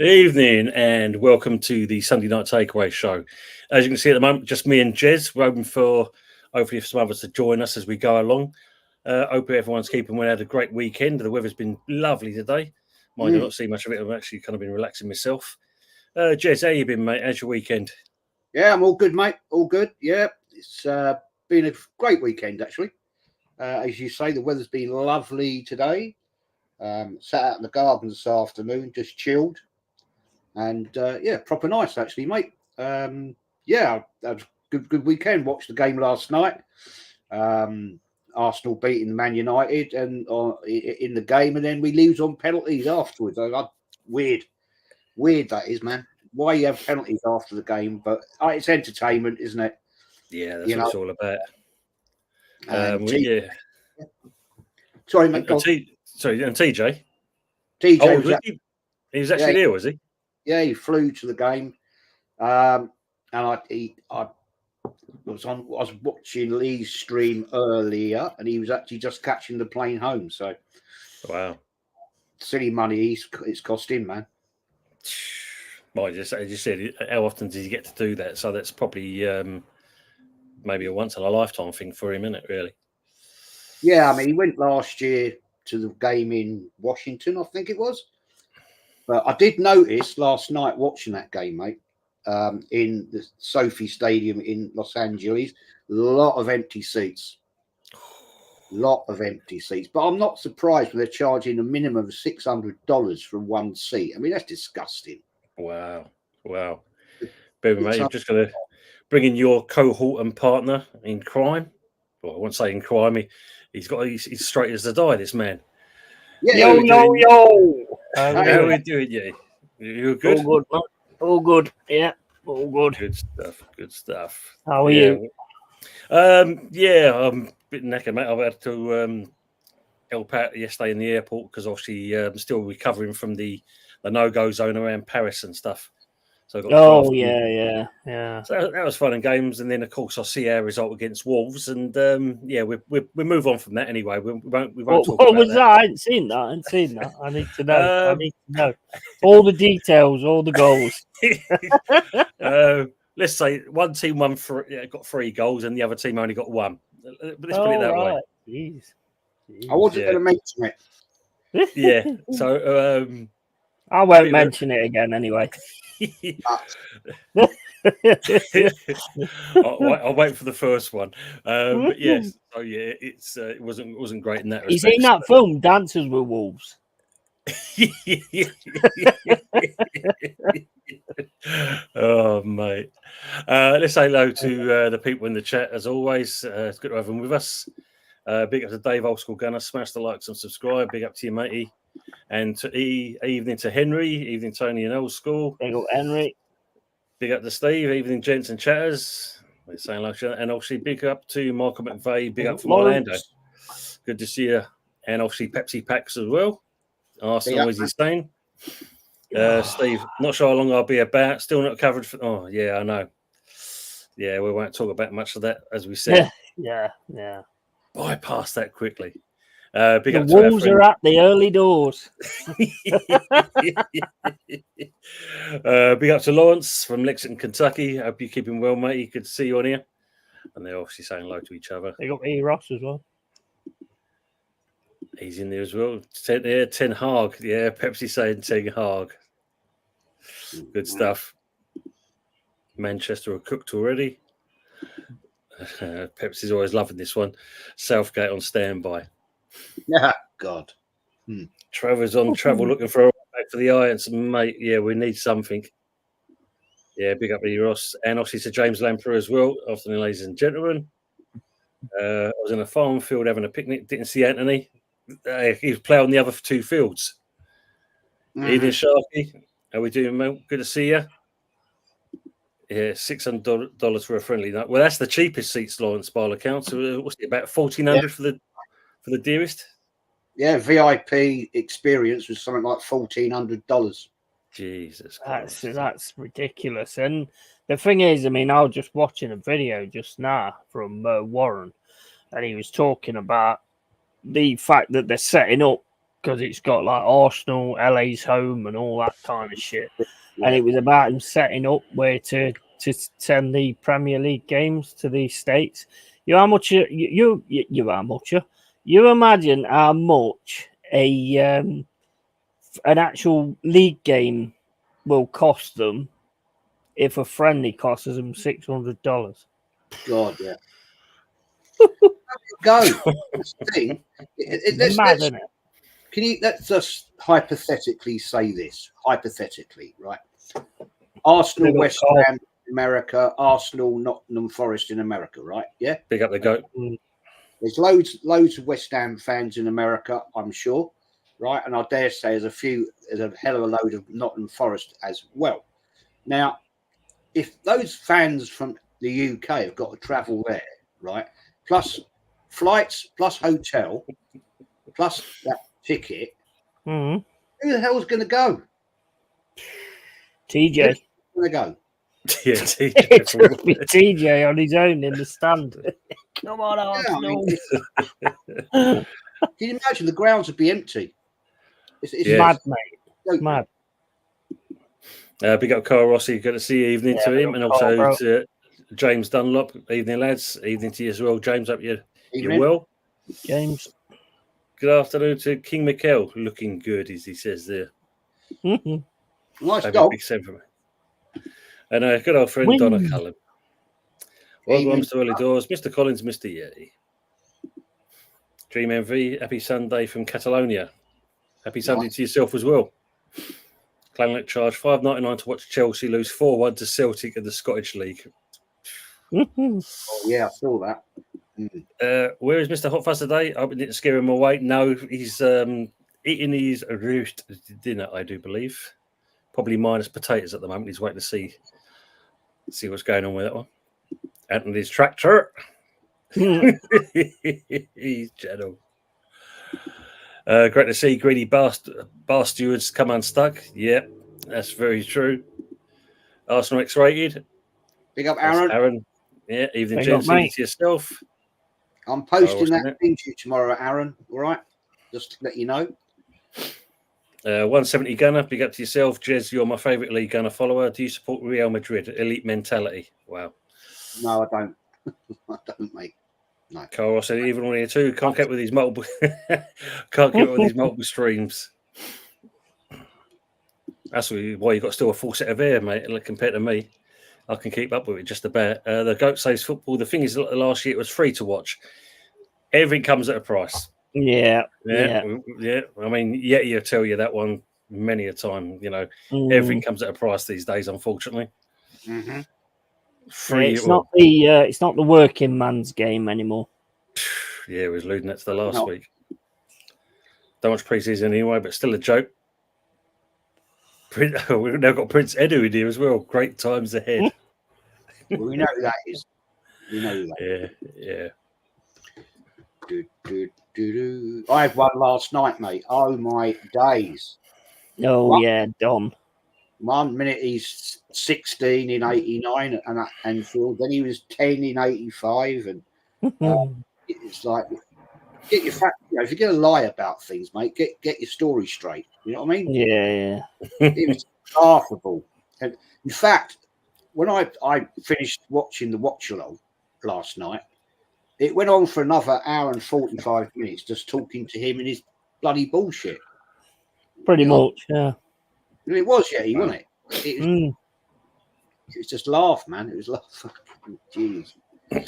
Evening and welcome to the Sunday Night Takeaway Show. As you can see at the moment, just me and Jez. We're hoping for hopefully some others to join us as we go along. Hope everyone's keeping well. Had a great weekend. The weather's been lovely today. Mind you, not see much of it. I've actually kind of been relaxing myself. Jez, how you been, mate? How's your weekend? Yeah, I'm all good, mate. All good. Yeah, it's been a great weekend, actually. As you say, the weather's been lovely today. Sat out in the garden this afternoon, just chilled. And yeah, proper nice, actually, mate. Yeah, that was a good weekend. Watched the game last night. Arsenal beating Man United and in the game, and then we lose on penalties afterwards. Weird that is, man. Why you have penalties after the game? But it's entertainment, isn't it? Yeah, that's what it's all about. Yeah. Sorry, mate. Sorry, and TJ. TJ he was actually there, was he? Yeah, he flew to the game. And I was watching Lee's stream earlier, and he was actually just catching the plane home. So, wow, silly money it's cost him, man. Well, as you said, how often does he get to do that? So that's probably maybe a once in a lifetime thing for him, isn't it? Really? Yeah, I mean, he went last year to the game in Washington, I think it was. But I did notice last night watching that game, mate, in the Sophie Stadium in Los Angeles, a lot of empty seats. But I'm not surprised when they're charging a minimum of $600 for one seat. I mean, that's disgusting. Wow. Baby, mate, you're just going to bring in your cohort and partner in crime. Well, I won't say in crime. He's straight as the die, this man. Yeah, yo. How are we doing, you? You good? All good, mate. All good. Yeah, all good. Good stuff. How are you? Yeah, I'm a bit knackered, mate. I've had to help out yesterday in the airport because obviously I'm still recovering from the no-go zone around Paris and stuff. So yeah. So that was fun and games, and then of course I see our result against Wolves, and we move on from that anyway. We won't talk about was that? I hadn't seen that. I need to know. All the details, all the goals. Let's say one team got 3 goals, and the other team only got 1. Let's put it that way. Jeez. I wasn't going to mention it. Yeah. So I won't mention it again anyway. I'll wait for the first one. But yes, so yeah, it wasn't great in that respect. He's in that film, Dances with Wolves. Oh, mate. Let's say hello to the people in the chat as always. It's good to have them with us. Big up to Dave, Old School Gunner. Smash the likes and subscribe. Big up to you, matey. And to evening to Henry, evening Tony and Old School. Big up Henry. Big up to Steve, evening gents and chatters. We're saying like, and obviously big up to Michael McVeigh, big up from Orlando. Good to see you. And obviously Pepsi Packs as well. Arsenal is insane. Steve, not sure how long I'll be about. Still not covered. Oh, yeah, I know. Yeah, we won't talk about much of that, as we said. Yeah. Bypass that quickly. Big the Wolves are at the early doors. Big up to Lawrence from Lexington, Kentucky. Hope you're keeping well, mate. Good to see you on here. And they're obviously saying hello to each other. They got E. Ross as well. He's in there as well. Ten Hag. Yeah, Pepsi saying Ten Hag. Good stuff. Manchester are cooked already. Pepsi's always loving this one. Southgate on standby. Yeah, God. Trevor's on travel looking for a back for the Irons, mate. Yeah, we need something. Yeah, big up to Ross. And obviously to James Lamper as well. Afternoon, ladies and gentlemen. I was in a farm field having a picnic. Didn't see Anthony. He was playing on the other 2 fields. Evening, Sharky. How we doing, mate? Good to see you. Yeah, $600 for a friendly night. Well, that's the cheapest seats, Lawrence, by all accounts. So, what's it, about $1,400 for the dearest? Yeah, VIP experience was something like $1,400. Jesus That's Christ. that's ridiculous. And the thing is, I mean, I was just watching a video just now from Warren, and he was talking about the fact that they're setting up because it's got like Arsenal, LA's home, and all that kind of shit. And it was about him setting up where to send the Premier League games to the States. You know how much you imagine how much an actual league game will cost them if a friendly costs them $600. God, yeah. Go. That's the thing. Mad, isn't it? Let's just hypothetically say this. Hypothetically, right? Arsenal, West Ham, America, Arsenal, Nottingham Forest in America, right? Yeah. Big up the goat. There's loads of West Ham fans in America, I'm sure, right? And I dare say there's a hell of a load of Nottingham Forest as well. Now, if those fans from the UK have got to travel there, right? Plus flights, plus hotel, plus that ticket, Mm-hmm. who the hell's going to go? TJ. Who's going to go? Yeah, It's going to be TJ on his own in the stand. Come on, Arsenal. Can you imagine the grounds would be empty? It's mad, mate. Mad. Big up Carl Rossi. Good to see you. Evening to him, and also to James Dunlop. Evening, lads. Evening to you as well, James. Hope you're well. James. Good afternoon to King Mikel. Looking good, as he says there. Nice dog. Big send for me. And good old friend Donna Cullen. Welcome to Early Doors, Mr. Collins, Mr. Yeti. Dream MV, happy Sunday from Catalonia. Happy Sunday to yourself as well. Clanlet charge $5.99 to watch Chelsea lose 4-1 to Celtic in the Scottish League. Oh, yeah, I saw that. Where is Mr. Hot Fuzz today? I didn't scare him away. No, he's eating his roast dinner, I do believe. Probably minus potatoes at the moment. He's waiting to see what's going on with that one. Anthony's tractor. He's gentle. Great to see greedy bar stewards come unstuck. Yeah, that's very true. Arsenal X-rated. Big up Aaron. Aaron. Yeah, evening, gents. Evening to yourself. I'm posting that thing to you tomorrow, Aaron. All right? Just to let you know. 170 Gunner, big up to yourself. Jez, you're my favourite league Gunner follower. Do you support Real Madrid? Elite mentality. Wow. No, I don't. I don't, mate. No. Carl said even on here too. Can't get with these multiple streams. That's why you've got still a full set of air, mate, compared to me. I can keep up with it just about. The GOAT says football. The thing is, last year it was free to watch. Everything comes at a price. Yeah. I mean, you tell you that one many a time. You know, everything comes at a price these days, unfortunately. Mm-hmm. Free. It's not the working man's game anymore. Yeah, it was alluding that to the last week. Don't watch preseason anyway, but still a joke. We've now got Prince Edu in here as well. Great times ahead. Well, we know who that is. We know who that is. Yeah. I had one last night, mate. Oh my days. Oh yeah, Dom. 1 minute he's 16 in 89 at Anfield, then he was 10 in 85, and it's like get your fact. You know, if you're going to lie about things, mate, get your story straight. You know what I mean? Yeah. It was laughable. And in fact, when I finished watching the watch along last night, it went on for another hour and 45 minutes just talking to him and his bloody bullshit. Pretty much, yeah. It was, wasn't it? It was just laugh, man. It was laugh. Jeez.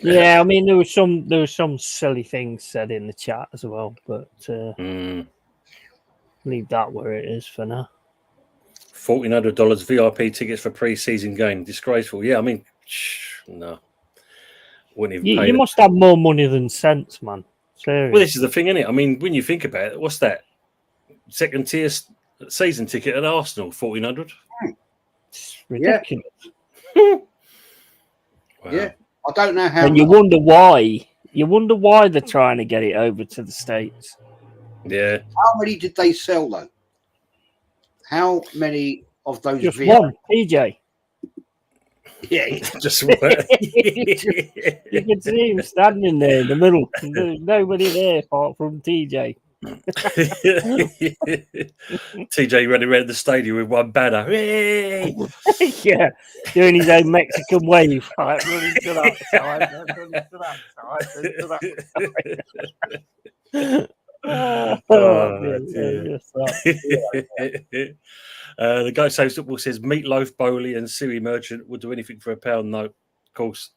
Yeah, I mean there was some silly things said in the chat as well, but leave that where it is for now. $1,400 VIP tickets for pre-season game. Disgraceful. Yeah, I mean, no. Wouldn't even pay You them. must have more money than sense, man. Seriously. Well, this is the thing, isn't it? I mean, when you think about it, what's that? Second tier season ticket at Arsenal, 1,400. It's ridiculous. Wow. Yeah. I don't know how. And you wonder why. You wonder why they're trying to get it over to the States. Yeah. How many did they sell though? How many of those? Just one, PJ. Yeah. Just You can see him standing there in the middle. There's nobody there apart from TJ. TJ running around the stadium with one banner. Hey! Yeah, doing his own Mexican wave, like running to that side, running to that side, running to that side. Dear. Just that. The guy says football says Meatloaf, Bowley, and Siri Merchant would do anything for £1. No, of course.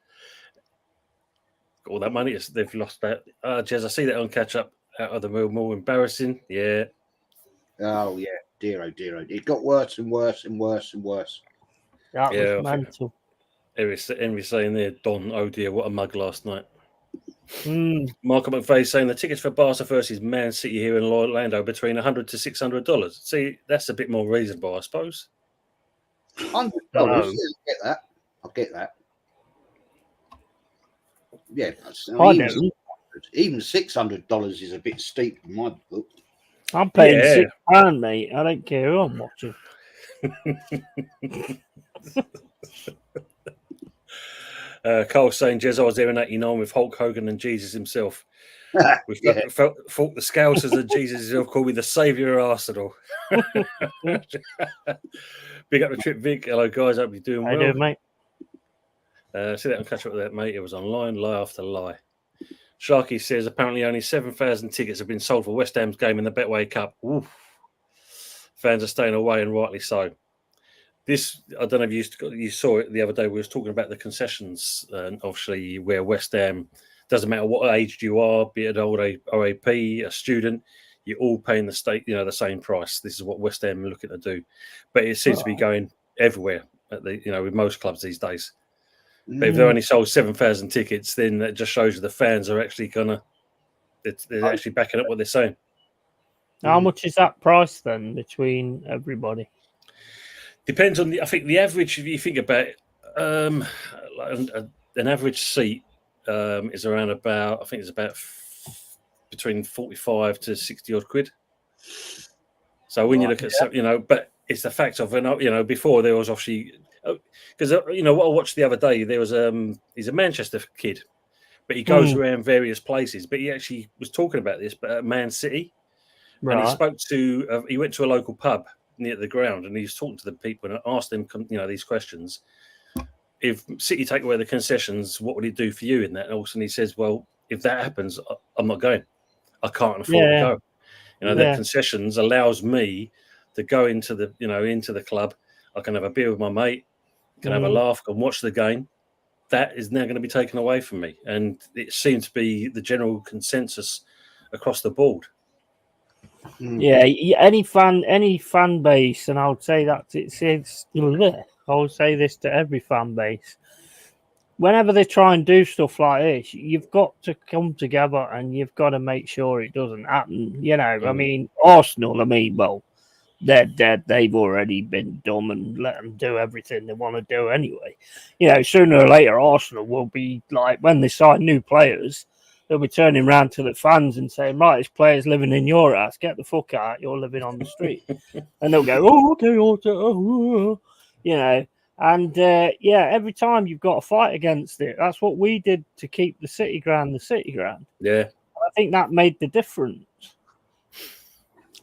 Got all that money, they've lost that. Jez, I see that on catch up out of the more embarrassing. Yeah. Oh yeah, dear oh dear oh. It got worse and worse and worse and worse. That Yeah, was mental. Henry saying there, Don, oh dear, what a mug last night. Mm. Michael McVeigh saying the tickets for Barca versus Man City here in Orlando between $100 to $600. See, that's a bit more reasonable, I suppose. $100. No. Yeah, I get that. Yeah, even $600 is a bit steep in my book. I'm paying Yeah. £6, mate. I don't care who I'm watching. Carl saying, Jez, I was there in 89 with Hulk Hogan and Jesus himself. We Yeah. thought the Scousers and Jesus himself called me the saviour of Arsenal. Big up the trip, Vic. Hello, guys. Hope you're doing I well. do, mate. See that and catch up with that, mate. It was online, lie after lie. Sharky says apparently only 7,000 tickets have been sold for West Ham's game in the Betway Cup. Oof. Fans are staying away, and rightly so. This, I don't know if you saw it the other day. We was talking about the concessions, and obviously where West Ham, doesn't matter what age you are, be it an old OAP, a student, you're all paying the state, the same price. This is what West Ham are looking to do, but it seems to be going everywhere at the, with most clubs these days. But if they only sold 7,000 tickets, then that just shows you the fans are actually they're actually backing up what they're saying. How much is that price then between everybody? Depends on I think the average, if you think about it, an average seat is around about, I think it's about between 45 to 60 odd quid. So when you look at some, but it's the fact of, before there was obviously, because what I watched the other day, there was he's a Manchester kid, but he goes around various places. But he actually was talking about this, but at Man City, and he spoke to, he went to a local pub near the ground, and he was talking to the people and asked them, these questions. If City take away the concessions, what would it do for you in that? And also, he says, well, if that happens, I'm not going. I can't afford to go. The concessions allows me to go into the, into the club. I can have a beer with my mate, can have a laugh, can watch the game. That is now going to be taken away from me. And it seems to be the general consensus across the board. Yeah, any fan base, and I would say that I would say this to every fan base. Whenever they try and do stuff like this, you've got to come together and you've got to make sure it doesn't happen. I mean, Arsenal, well, they're dead. They've already been dumb and let them do everything they want to do anyway. Sooner or later, Arsenal will be like, when they sign new players, they'll be turning around to the fans and saying, right, this player's living in your house. Get the fuck out. You're living on the street. And they'll go, And every time you've got to fight against it. That's what we did to keep the City Ground. Yeah. I think that made the difference.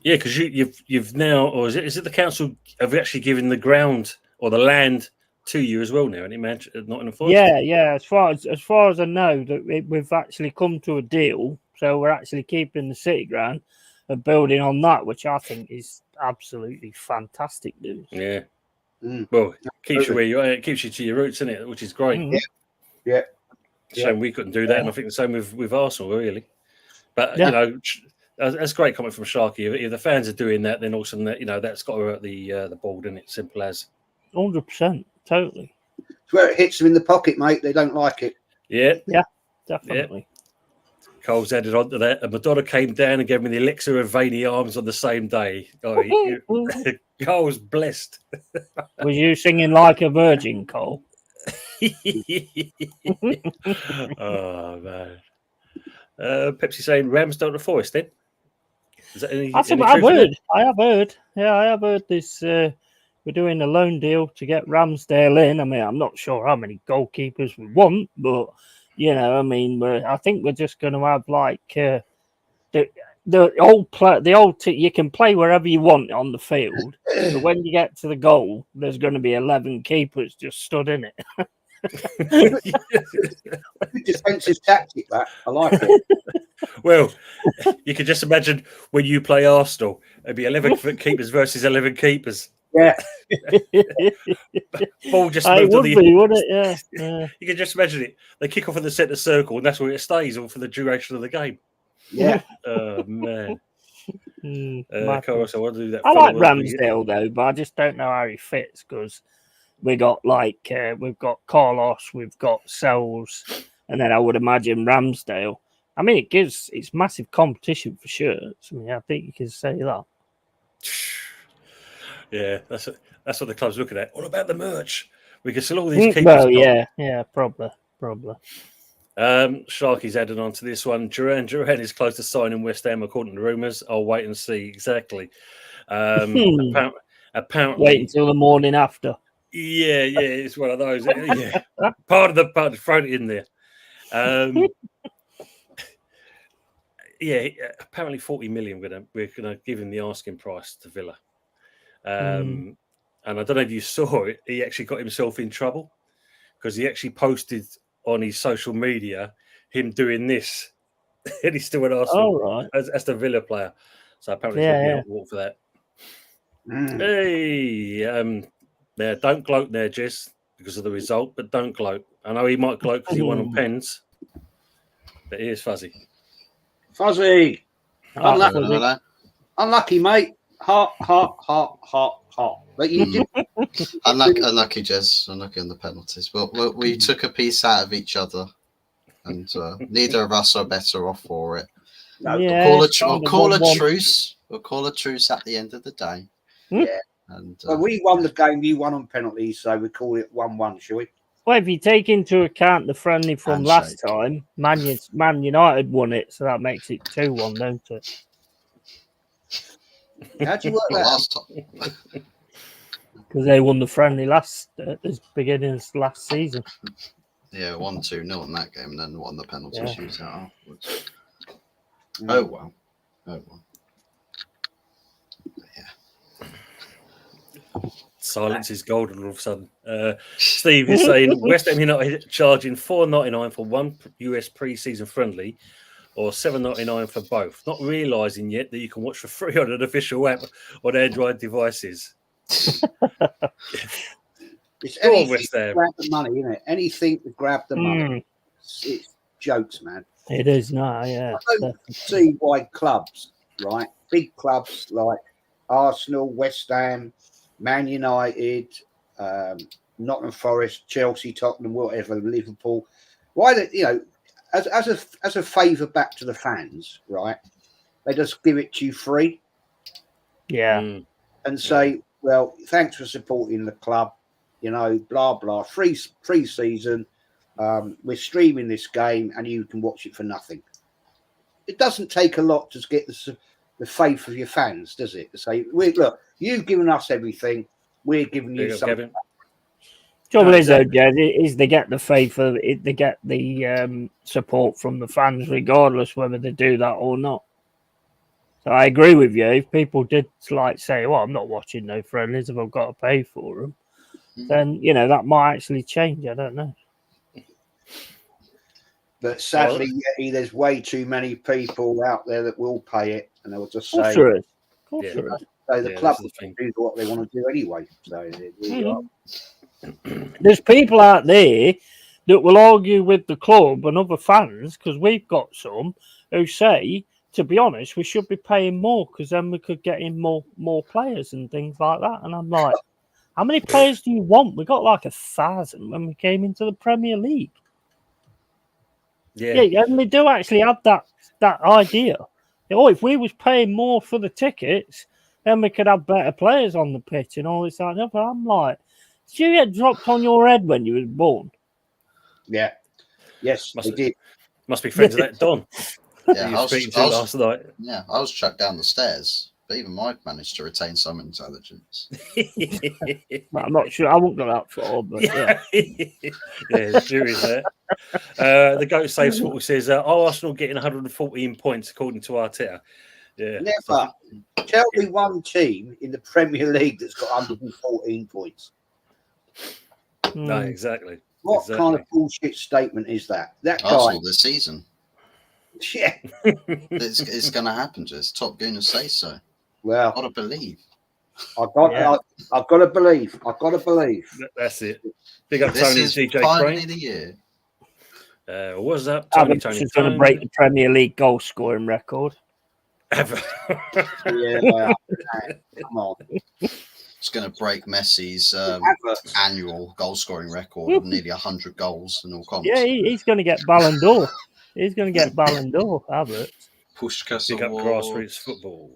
Yeah, because you've now, or is it the council have actually given the ground or the land to you as well now, and it not in a forest? Yeah. As far as I know, that we've actually come to a deal, so we're actually keeping the City Ground and building on that, which I think is absolutely fantastic news. Yeah. Well, it keeps you where you are. It keeps you to your roots, isn't it? Which is great. Yeah. Shame we couldn't do that, and I think the same with Arsenal, really. But that's a great comment from Sharky. If the fans are doing that, then also that's got to hurt the board, isn't it? Simple as. 100%, totally. It's where it hits them in the pocket, mate. They don't like it. Yeah, Definitely. Cole's added on to that. And Madonna came down and gave me the elixir of veiny arms on the same day. Oh, Cole's blessed. Was you singing like a virgin, Cole? Oh, man. Pepsi saying Ramsdale to Forest, then? Is that any, That's any what I've truth in it? heard. I have heard. Yeah, I have heard this. We're doing a loan deal to get Ramsdale in. I mean, I'm not sure how many goalkeepers we want, but you know, I mean, I think we're just going to have like the old you can play wherever you want on the field, but when you get to the goal, there's going to be 11 keepers just stood in it. Good defensive tactic, that. I like it. Well, you can just imagine when you play Arsenal, it'd be 11 keepers versus 11 keepers. Yeah. Ball just It moved would to be, wouldn't it? Yeah. You can just imagine it. They kick off in the centre circle, and that's where it stays all for the duration of the game. Yeah. Oh, man. Madness. So I'll do that. I like Ramsdale though, but I just don't know how he fits because we got like we've got Carlos, we've got Sells, and then I would imagine Ramsdale. I mean, it's massive competition for shirts. I mean, I think you can say that. Yeah, that's what the club's looking at. What about the merch? We can sell all these keepers. Well, yeah, probably. Sharky's added on to this one. Duran is close to signing West Ham according to rumours. I'll wait and see exactly. Apparently, wait until the morning after. Yeah, it's one of those. Yeah, part of the throw it in there. Yeah, apparently 40 million. We're gonna give him the asking price to Villa. And I don't know if you saw it. He actually got himself in trouble because he actually posted on his social media him doing this, and he's still an Arsenal as the Villa player. So apparently he's going to be walk for that. Hey, there, don't gloat there, Jess, because of the result, but don't gloat. I know he might gloat because he won on pens, but here's Fuzzy. Fuzzy, unlucky, mate. Heart. But you did. Unlucky, Jez. Unlucky on the penalties. But we took a piece out of each other, and neither of us are better off for it. No, we'll call a truce. We'll call a truce at the end of the day. Yeah. And well, we won the game. You won on penalties, so we call it 1-1, shall we? Well, if you take into account the friendly from last time, Man United won it, so that makes it 2-1, don't it? How'd you work that last time? Because they won the friendly at the beginning of last season. Yeah, 1-2-0 in that game, and then won the penalty shootout afterwards. Oh well. Silence is golden all of a sudden. Steve is saying West Ham United charging $4.99 for one US pre-season friendly, or $7.99 for both. Not realising yet that you can watch for free on an official app on Android devices. It's anything to grab the money, isn't it? Anything to grab the money. It's jokes, man. It is now, yeah. I don't see why clubs, right? Big clubs like Arsenal, West Ham, Man United, Nottingham Forest, Chelsea, Tottenham, whatever, Liverpool. Why do as a favour back to the fans, right? They just give it to you free. Yeah. And say, well, thanks for supporting the club, blah blah. Free season. We're streaming this game and you can watch it for nothing. It doesn't take a lot to get the faith of your fans, does it? To say, look, you've given us everything, we're giving you something. Trouble is, though, Jed, is they get the faith of it, they get the support from the fans, regardless whether they do that or not. So I agree with you. If people did say, "Well, I'm not watching no friendlies if I've got to pay for them," then that might actually change. I don't know. But sadly, there's way too many people out there that will pay it, and they'll just say, "Sure is." So the club will do what they want to do anyway. So there's people out there that will argue with the club and other fans, because we've got some who say, to be honest, we should be paying more because then we could get in more players and things like that. And I'm like, how many players do you want? We got like 1,000 when we came into the Premier League. Yeah, and they do actually have that idea. Oh, if we was paying more for the tickets, then we could have better players on the pitch and all this like that. But I'm like, did you get dropped on your head when you was born? Yeah. Yes, they did. Must be friends of that Don. Yeah, You speaking to last night. Yeah, I was chucked down the stairs, but even Mike managed to retain some intelligence. Well, I'm not sure. I won't go that far, but yeah. Yeah, jury's there. The Goat Saves Football says, are Arsenal getting 114 points according to Arteta? Yeah. Never. Tell me one team in the Premier League that's got 114 points. No, exactly. What kind of bullshit statement is that? That guy. Arsenal this season. Yeah. It's going to happen, just Top Gooners say so. Well, I've got to believe. I've got to believe. I've got to believe. That's it. Big up This Tony is DJ finally Crane. the year. What's up, Tony? Havertz is going to break the Premier League goal scoring record. Yeah, come on. It's going to break Messi's annual goal scoring record of nearly 100 goals in all comps. Yeah, he's going to get Ballon d'Or. He's going to get Ballon d'Or, Havertz. Pushkas Big up Award. grassroots football.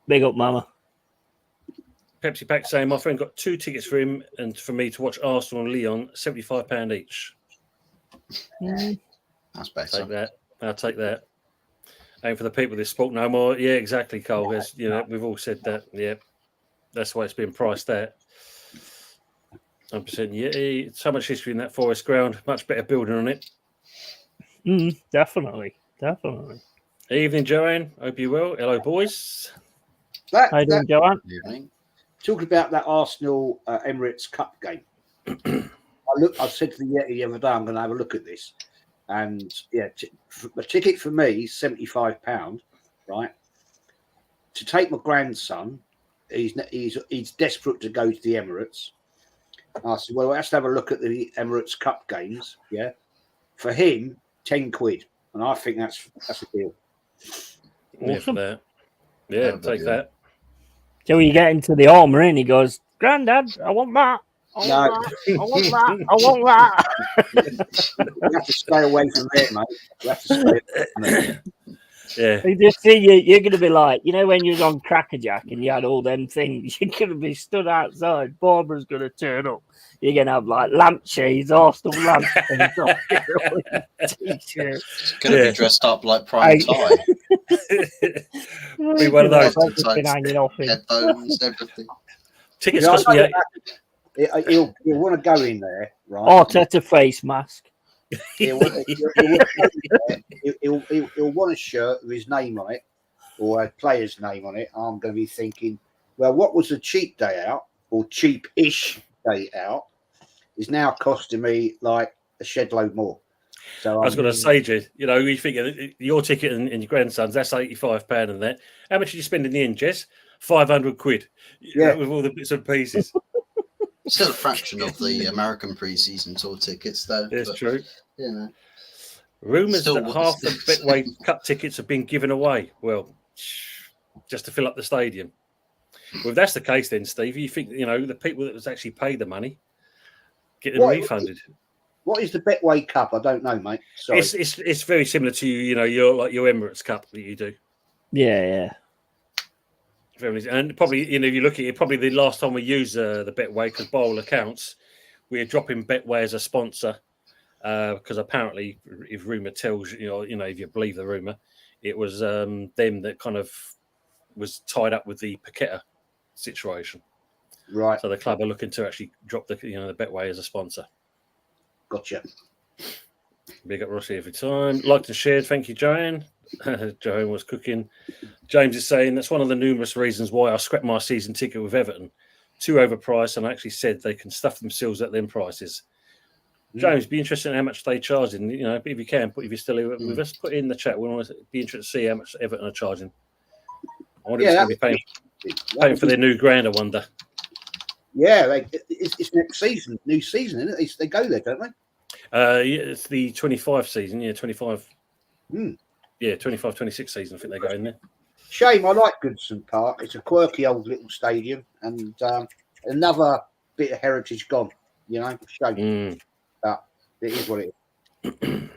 Big up, Mama. Pepsi Pack saying my friend got 2 tickets for him and for me to watch Arsenal and Lyon, £75 each. That's better. Take that. I'll take that. Aim for the people that spoke no more. Yeah, exactly, Cole. As you know, we've all said that. Yeah, that's why it's been priced at 100%. Yeah, so much history in that Forest ground. Much better building on it. Definitely. Evening, Joanne. Hope you're well. Hello, boys. How you doing, Joanne? Evening. Talking about that Arsenal Emirates Cup game. I said to the Yeti the other day, I'm going to have a look at this. And yeah, a ticket for me is £75, right? To take my grandson, he's desperate to go to the Emirates. I said, well, let's have a look at the Emirates Cup games. Yeah, for him, £10, and I think that's a deal. Yeah, for that. Yeah, take that. So you get into the armour and he goes, Grandad, I want that. I want that. You have to stay away from there, mate. You have to stay away from there. Yeah. You just see you're going to be like, you know, when you was on Crackerjack and you had all them things, you're going to be stood outside. Barbara's going to turn up. You're going to have like lampshades, Arsenal lampshades, t-shirts. Going to be dressed up like Prime Time. Be one of those. Hanging off him. Headphones, everything. Tickets cost me He'll want to go in there, right? Arteta face mask. He'll want a shirt with his name on it or a player's name on it. I'm going to be thinking, well, what was a cheap day out or cheap-ish day out is now costing me like a shed load more. So I was going to say, Jez, you know, you think your ticket and your grandson's, that's £85 and that. How much did you spend in the end, Jez? £500. Yeah. With all the bits and pieces. Still a fraction of the American pre-season tour tickets, though. It's true. You know. Rumours Still that half the Betway Cup tickets have been given away. Well, just to fill up the stadium. Well, if that's the case, then Steve, you think the people that was actually paid the money get them refunded? What is the Betway Cup? I don't know, mate. Sorry. It's very similar to your Emirates Cup that you do. Yeah. And probably if you look at it, probably the last time we used the Betway, because by all accounts we're dropping Betway as a sponsor. Because apparently, if rumor tells if you believe the rumor, it was them that kind of was tied up with the Paqueta situation. Right. So the club are looking to actually drop the Betway as a sponsor. Gotcha. Big up Rossi every time. Liked and shared. Thank you, Joanne. Joanne was cooking. James is saying that's one of the numerous reasons why I scrapped my season ticket with Everton. Too overpriced, and I actually said they can stuff themselves at them prices. James, be interested in how much they charge. And if you can, if you're still with us, put it in the chat. We want to be interested to see how much Everton are charging. I wonder if it's going to be paying for their new ground. I wonder. Yeah, it's next season, new season, isn't it? They go there, don't they? Yeah, it's the 25 season. Yeah, 25. Yeah, 25-26 season. I think they go in there. Shame. I like Goodson Park. It's a quirky old little stadium, and another bit of heritage gone. Shame. It is what it is.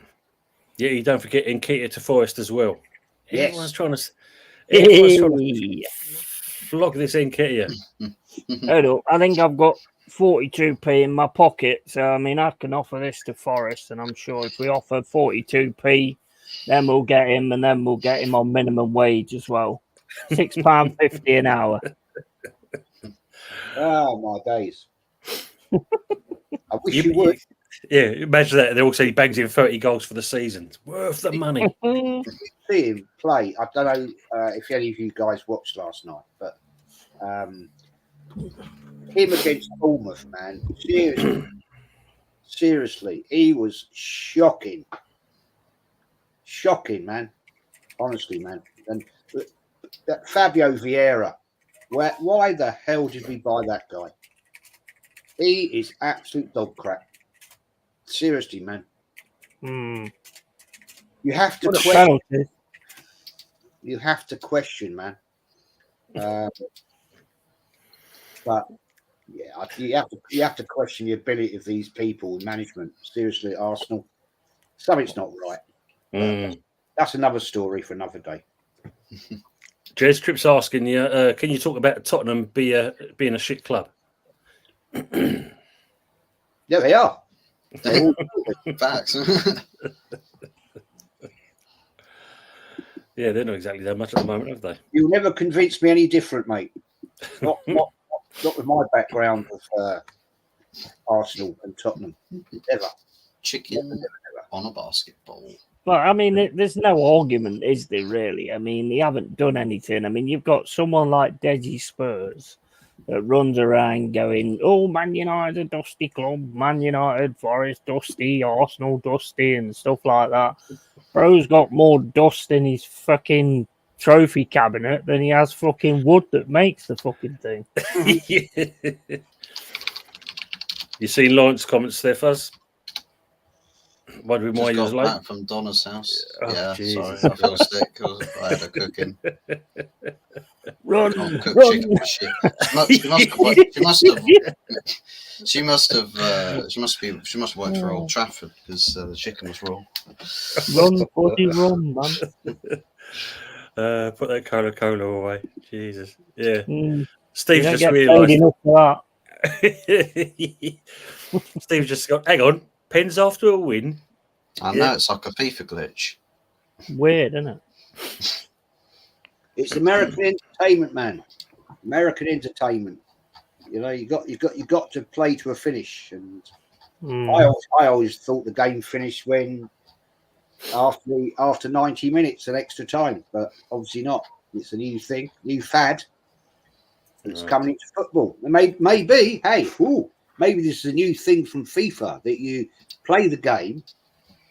Yeah, you don't forget Nketiah to Forest as well. Yes. Everyone's trying to Hey. flog this Nketiah. Look, I think I've got 42p in my pocket, so I mean I can offer this to Forest, and I'm sure if we offer 42p, then we'll get him, and then we'll get him on minimum wage as well, £6.50 an hour. Oh my days! I wish you would. Yeah, imagine that. They also he bangs in 30 goals for the season. It's worth the money. See him play. I don't know if any of you guys watched last night, but him against Bournemouth, man. Seriously, he was shocking. Shocking, man. Honestly, man. And that Fabio Vieira, why the hell did we buy that guy? He is absolute dog crap. Seriously, man. You have to question. You have to question, man. But yeah, you have to question the ability of these people in management. Seriously, at Arsenal, something's not right. That's another story for another day. Jez Tripp's asking you, can you talk about Tottenham being a shit club? Yeah, they are. Facts. Yeah, they're not exactly that much at the moment, have they? You'll never convince me any different, mate. Not with my background of Arsenal and Tottenham. Never. Chicken on a basketball. But I mean, there's no argument, is there? Really? I mean, they haven't done anything. I mean, you've got someone like Deji Spurs that runs around going, "Oh, Man United, dusty club. Man United, Forest, dusty. Arsenal, dusty," and stuff like that. Bro's got more dust in his fucking trophy cabinet than he has fucking wood that makes the fucking thing. You seen Lawrence's comments there, Fuzz? Wondering why Just he was got late? back from Donna's house. Oh, yeah, Jesus. sorry, I feel sick because I had her cooking. Run, Can't cook run. chicken with shit. She must have worked for Old Trafford because the chicken was raw. Run, bloody run, man. Put that Coca-Cola away. Jesus. Yeah. You Steve's don't just get paid realised. enough for Steve's just gone, hang on, pens after a win. I know, it's like a FIFA glitch. that. Weird, isn't it? It's American entertainment, man. American entertainment. You know, you got to play to a finish, and I always thought the game finished when after 90 minutes and extra time, but obviously not. It's a new thing, new fad that's coming into football. And maybe, hey, maybe this is a new thing from FIFA that you play the game,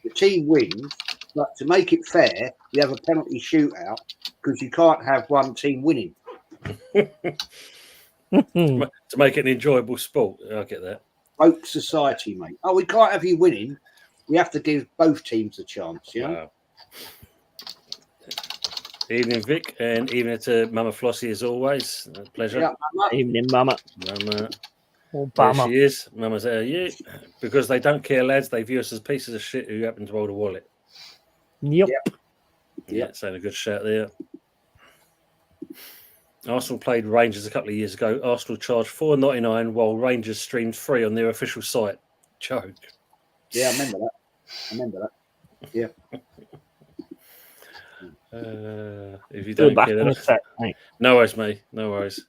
the team wins, but to make it fair, you have a penalty shootout because you can't have one team winning. To make it an enjoyable sport. I get that. Woke society, mate. Oh, we can't have you winning. We have to give both teams a chance, you know? Wow. Evening, Vic, and evening to Mama Flossie as always. Pleasure. Yeah, Evening, Mama. Mama. There Obama. she is. Mama's there. Yeah. Because they don't care, lads. They view us as pieces of shit who happen to hold a wallet. Yep. Yeah, saying a good shout there. Arsenal played Rangers a couple of years ago. Arsenal charged $4.99 while Rangers streamed free on their official site. Joke. Yeah, I remember that. Yeah. If you Go don't back care, in a sec, mate. no worries, mate. No worries.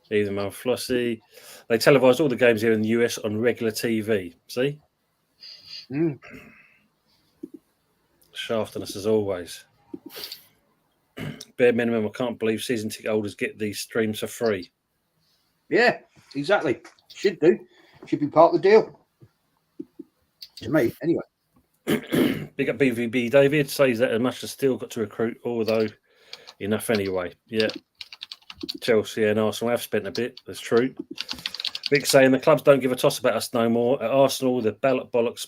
Either Mum Flossie. They televise all the games here in the US on regular TV. See? Shafting us as always. Bare minimum, I can't believe season ticket holders get these streams for free. Yeah, exactly. Should do. Should be part of the deal. To me, anyway. Big up BVB David says that much has still got to recruit, although enough anyway. Yeah. Chelsea and Arsenal have spent a bit, that's true. Vic saying the clubs don't give a toss about us no more. At Arsenal, the ballot bollocks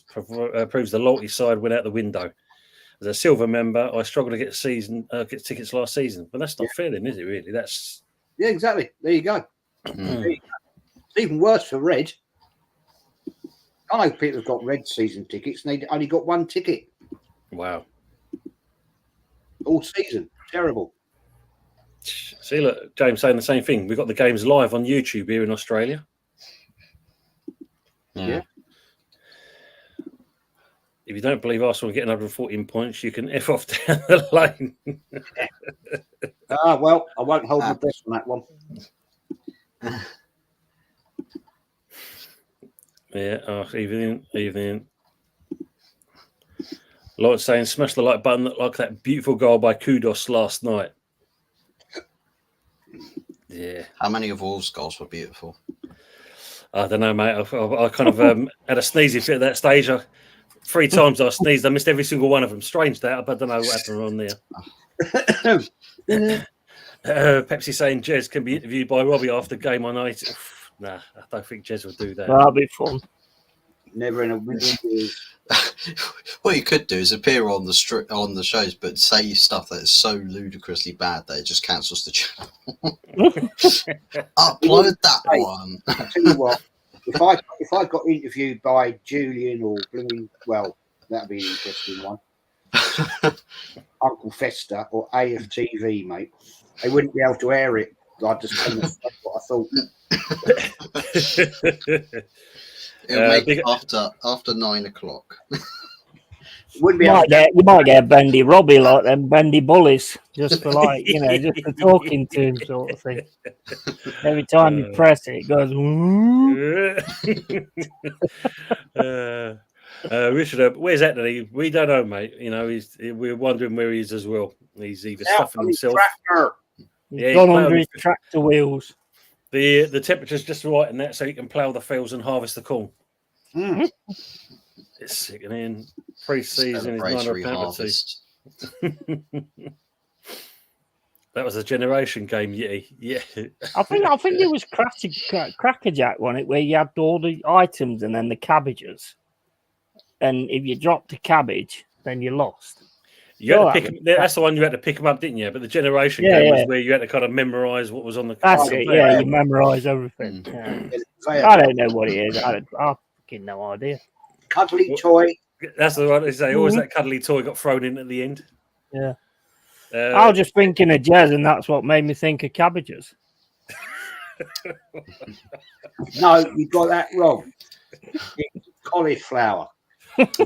proves the loyalty side went out the window. As a silver member, I struggled to get tickets last season, but that's not fair, then, is it? Really, that's Yeah, exactly. There you go. There you go. It's even worse for Red I know people have got red season tickets and they only got one ticket Wow. all season. Terrible. See, look, James saying the same thing. We've got the games live on YouTube here in Australia. Yeah. If you don't believe Arsenal get 114 points, you can F off down the lane. Well, I won't hold my breath on that one. Yeah, evening. Lawrence saying, smash the like button like that beautiful goal by Kudos last night. Yeah. How many of Wolves' goals were beautiful? I don't know, mate. I kind of had a sneezy fit at that stage. 3 times I sneezed. I missed every single one of them. Strange that, but I don't know what happened on there. Pepsi saying Jez can be interviewed by Robbie after game on night. Nah, I don't think Jez will do that. That'll be fun. Never in a million years. What you could do is appear on the shows, but say stuff that is so ludicrously bad that it just cancels the channel. Upload that one. I tell you what, if I got interviewed by Julian or blooming, well, that'd be an interesting one. Uncle Fester or AFTV, mate. They wouldn't be able to air it. I'd just tell them what I thought. It'll make it after 9 o'clock. Wouldn't be You able might get a bendy Robbie like them bendy bullies, just for like, just for talking to him sort of thing. Every time you press it, it goes. Richard, where's Anthony? We don't know, mate. We're wondering where he is as well. He's either stuffing himself. He's gone under his tractor wheels. The temperature's just right in that, so he can plough the fields and harvest the corn. Mm. It's sickening. Pre-season is minor harvest. That was a generation game, yeah. I think it was Crackerjack on it, where you had all the items and then the cabbages, and if you dropped a cabbage, then you lost. You had to pick them, that's the one you had to pick them up, didn't you? But the generation game was where you had to kind of memorise what was on the. That's it. Yeah, you memorise everything. I don't know what it is. I've fucking no idea. Cuddly toy. That's the one they say. Always that cuddly toy got thrown in at the end. Yeah. I was just thinking of Jez, and that's what made me think of cabbages. No, you got that wrong. It's cauliflower. Because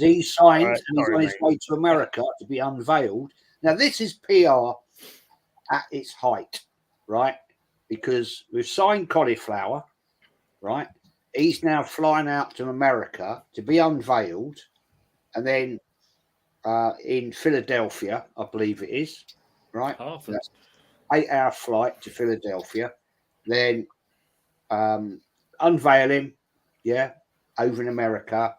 he signed and he's on his way to America to be unveiled. Now, this is PR at its height, right? Because we've signed cauliflower, right? He's now flying out to America to be unveiled, and then in Philadelphia, I believe it is, right? 8-hour flight to Philadelphia, then unveil him, over in America,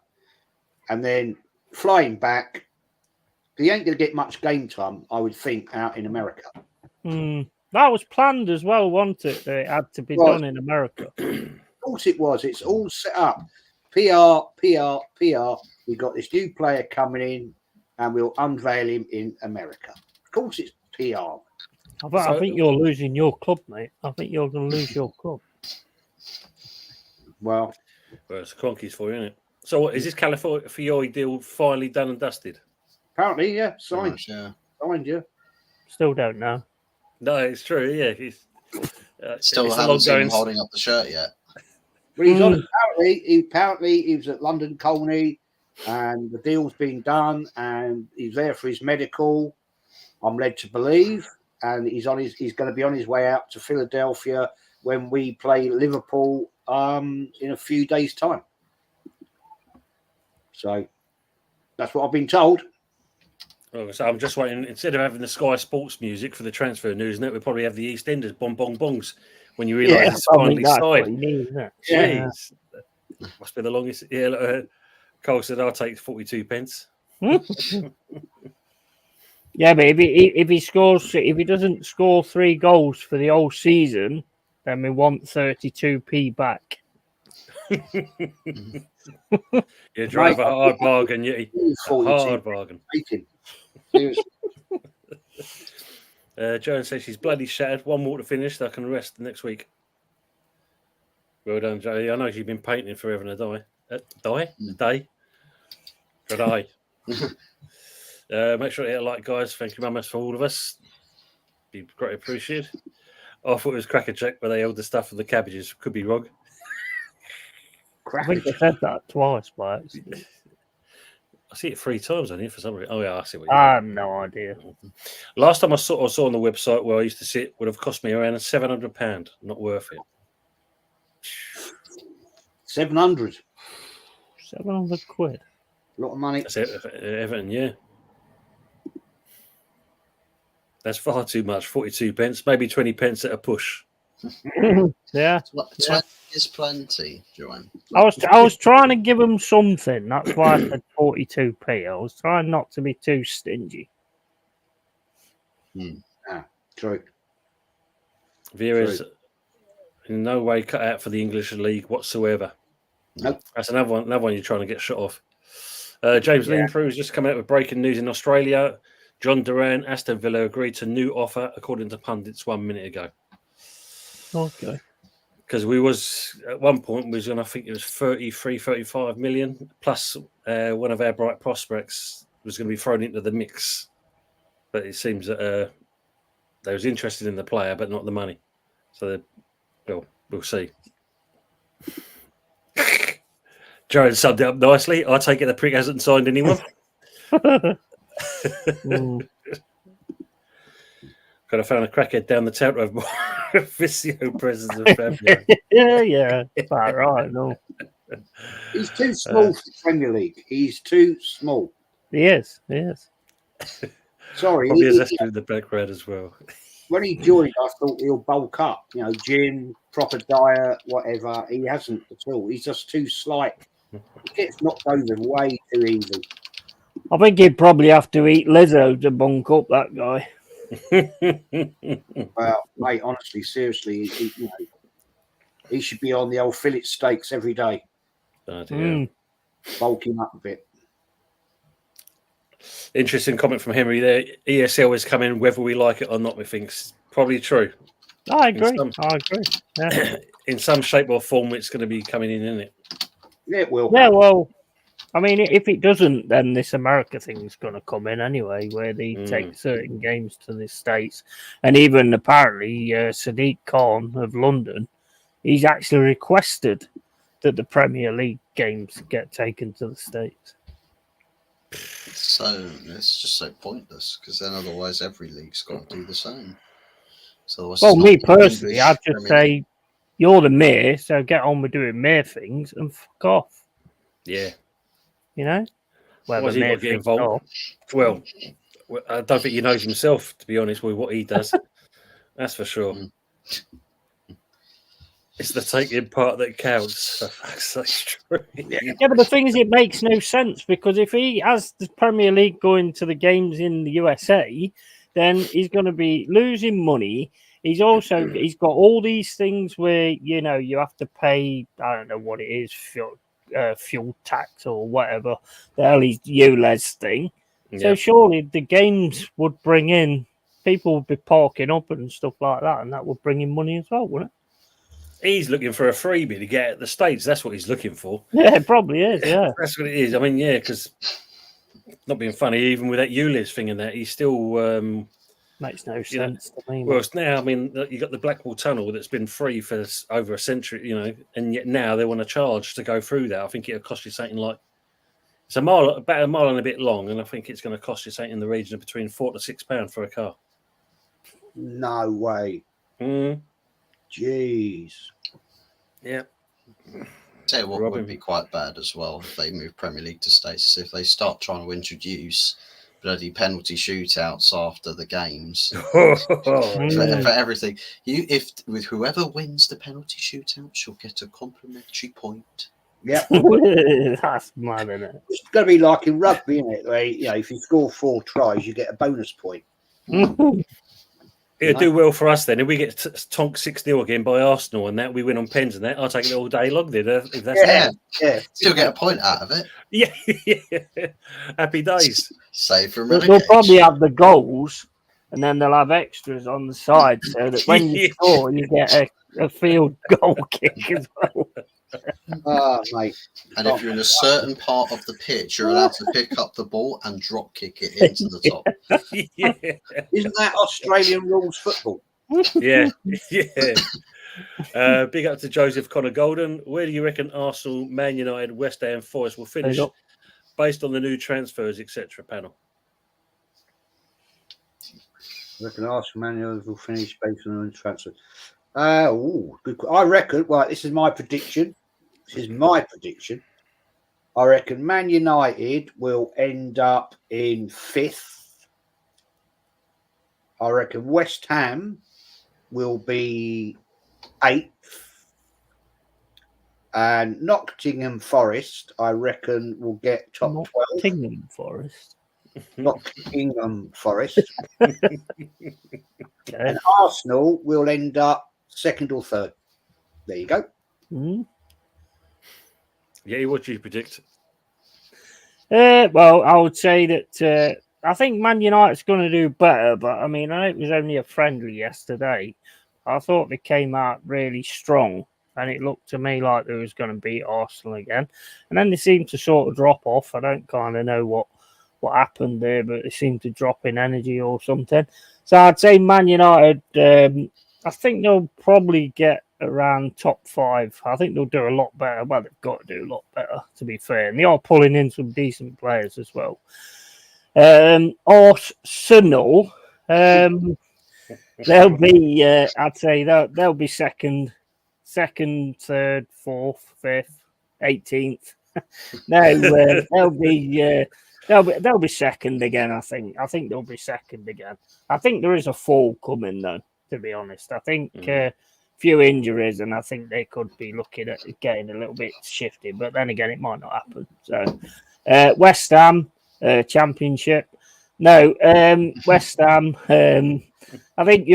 and then flying back. He ain't going to get much game time, I would think, out in America. That was planned as well, wasn't it? That it had to be done in America. Of course it was. It's all set up. PR. We've got this new player coming in, and we'll unveil him in America. Of course it's PR. I think you're losing your club, mate. I think you're going to lose your club. Well, it's conkies for you, isn't it? So, what is this Calafiori deal finally done and dusted? Apparently, yeah. Signed. Signed, yeah. Still don't know. No, it's true. Yeah, still haven't seen him holding up the shirt yet. Well, he's on. Apparently, he was at London Colney, and the deal's been done, and he's there for his medical. I'm led to believe, and he's going to be on his way out to Philadelphia when we play Liverpool in a few days' time. So that's what I've been told. Oh, so I'm just waiting. Instead of having the Sky Sports music for the transfer news, we'll probably have the EastEnders bong bong bongs when you realise it's finally signed. Jeez, must be the longest. Yeah, Cole said I'll take 42 pence. Yeah, but if he doesn't score 3 goals for the whole season, then we want 32p back. You drive a hard bargain. Hard bargain. Joan says she's bloody shattered. One more to finish. So I can rest next week. Well done, Joey. I know you've been painting forever and a day. Mm. Day? For a day. Make sure to hit a like, guys. Thank you, Mamas, for all of us. Be greatly appreciated. I thought it was Cracker Jack, but they held the stuff for the cabbages. Could be wrong. I think I said that twice by accident. I see it 3 times on here for some reason. Oh, yeah, I see what you I have no idea. Last time I saw on the website where I used to sit would have cost me around £700. Not worth it. 700. 700 quid. A lot of money. That's Everton, yeah. That's far too much. 42 pence, maybe 20 pence at a push. Yeah. 20 is plenty, Joanne. I was trying to give them something. That's why I said 42p. I was trying not to be too stingy. True. Vieira's in no way cut out for the English League whatsoever. Nope. That's another one you're trying to get shut off. James Linfrew has just come out with breaking news in Australia. John Duran, Aston Villa agreed to new offer, according to pundits 1 minute ago. Okay. Because we was at one point we was going, I think it was 35 million plus one of our bright prospects was going to be thrown into the mix, but it seems that they was interested in the player but not the money. So we'll see. Jared subbed it up nicely. I take it the prick hasn't signed anyone. Got to found a crackhead down the tout of Visio presence of Fabio. yeah. About right, no. He's too small for the Premier League. He's too small. He is. Sorry. Probably has that in the background as well. When he joined, I thought he'll bulk up. You know, gym, proper diet, whatever. He hasn't at all. He's just too slight. He gets knocked over way too easy. I think he'd probably have to eat Lizzo to bunk up that guy. Well, mate, honestly, seriously, he should be on the old fillet steaks every day. Bulk him up a bit. Interesting comment from Henry there. ESL is coming whether we like it or not, methinks. Probably true. I agree. Yeah. In some shape or form, it's going to be coming in, isn't it? Yeah, it will. Yeah, well, I mean, if it doesn't, then this America thing's going to come in anyway, where they take certain games to the States. And even apparently, Sadiq Khan of London, he's actually requested that the Premier League games get taken to the States. So it's just so pointless because then otherwise every league's got to do the same. So well, me personally, I'd just say you're the mayor, so get on with doing mayor things and fuck off. Yeah. You know? Well, Why does he not get involved? Well, I don't think he knows himself, to be honest, with what he does. That's for sure. It's the taking part that counts. That's true. Yeah, but the thing is, it makes no sense because if he has the Premier League going to the games in the USA, then he's going to be losing money. He's got all these things where you have to pay. I don't know what it is, fuel tax or whatever the hell is ULEZ thing. Yeah. So surely the games would bring in people would be parking up and stuff like that, and that would bring in money as well, wouldn't it? He's looking for a freebie to get at the States. That's what he's looking for. Yeah, it probably is. Yeah, that's what it is. I mean, yeah, because not being funny, even with that ULEZ thing and that, he still makes no sense to me. Well, it's now, I mean, you got the Blackwall Tunnel that's been free for over a century, and yet now they want to charge to go through that. I think it'll cost you something like it's about a mile and a bit long, and I think it's going to cost you something in the region of between £4 to £6 for a car. No way. Jeez. Yeah. Tell you what would be quite bad as well if they move Premier League to States, if they start trying to introduce bloody penalty shootouts after the games for everything. If with whoever wins the penalty shootout, she'll get a complimentary point. Yeah, that's mad, isn't it? It's going to be like in rugby, isn't it? Where if you score 4 tries, you get a bonus point. It'll do well for us then. If we get tonked 6-0 again by Arsenal and that, we win on pens and that, I'll take it all day long then. If that's Still get a point out of it. Yeah. Happy days. Save from They'll probably have the goals and then they'll have extras on the side so that when you score, you get a a field goal kick as well. Mate. And if you're in a certain part of the pitch, you're allowed to pick up the ball and drop kick it into the top. Yeah, Isn't that Australian rules football? yeah. Big up to Joseph Connor Golden. Where do you reckon Arsenal, Man United, West Ham, Forest will finish based on the new transfers, etc. Panel. I reckon Arsenal, Man United will finish based on the transfer. Good. I reckon. Well, this is my prediction. I reckon Man United will end up in 5th. I reckon West Ham will be 8th. And Nottingham Forest, I reckon, will get top 12. Nottingham Forest. Nottingham Forest. And Arsenal will end up 2nd or 3rd. There you go. Mm-hmm. Yeah, what do you predict? Well, I would say that I think Man United's going to do better, but I mean, I know it was only a friendly yesterday. I thought they came out really strong, and it looked to me like they was going to beat Arsenal again. And then they seemed to sort of drop off. I don't kind of know what happened there, but they seemed to drop in energy or something. So I'd say Man United, I think they'll probably get around top 5. I think they'll do a lot better. Well, they've got to do a lot better, to be fair. And they are pulling in some decent players as well. Arsenal, they'll be, I'd say they'll be second, 3rd, 4th, 5th, 18th. No, they'll be second again. I think they'll be second again. I think there is a fall coming though. To be honest, I think few injuries, and I think they could be looking at getting a little bit shifted. But then again, it might not happen. So, West Ham Championship. No, West Ham. I think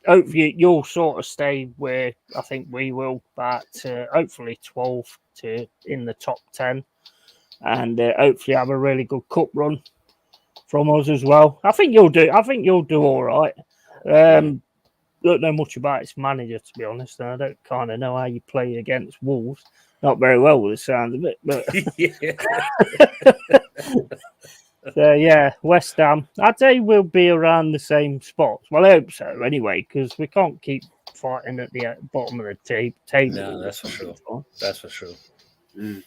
hopefully you'll sort of stay where I think we will, but hopefully 12 to in the top 10, and hopefully have a really good cup run from us as well. I think you'll do all right. Don't know much about its manager, to be honest, and I don't kind of know how you play against Wolves. Not very well with the sound of it, but so yeah, West Ham. I'd say we'll be around the same spots. Well, I hope so, anyway, because we can't keep fighting at the bottom of the table. No, that's for sure. That's for sure. What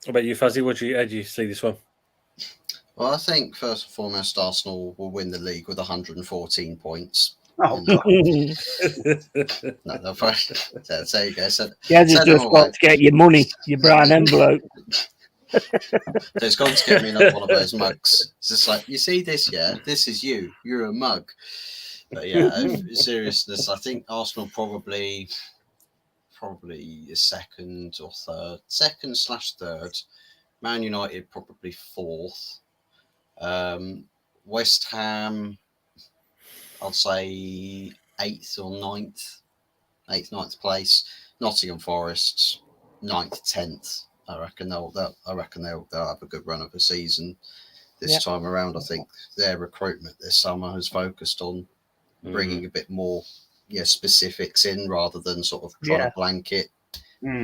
about you, Fuzzy? How do you see this one? Well, I think first and foremost, Arsenal will win the league with 114 points. Oh, God. No, they'll probably, there you go. So, yeah, just got to get your money, your brown envelope. It's gone to get me another one of those mugs. It's just like, you see this, yeah? This is you. You're a mug. But yeah, in seriousness, I think Arsenal probably is second or third. 2nd/3rd. Man United probably 4th. West Ham, I'd say 8th or 9th. 8th, 9th place. Nottingham Forest, 9th, 10th. I reckon they'll have a good run of a season this time around. I think their recruitment this summer has focused on bringing a bit more specifics in rather than sort of trying to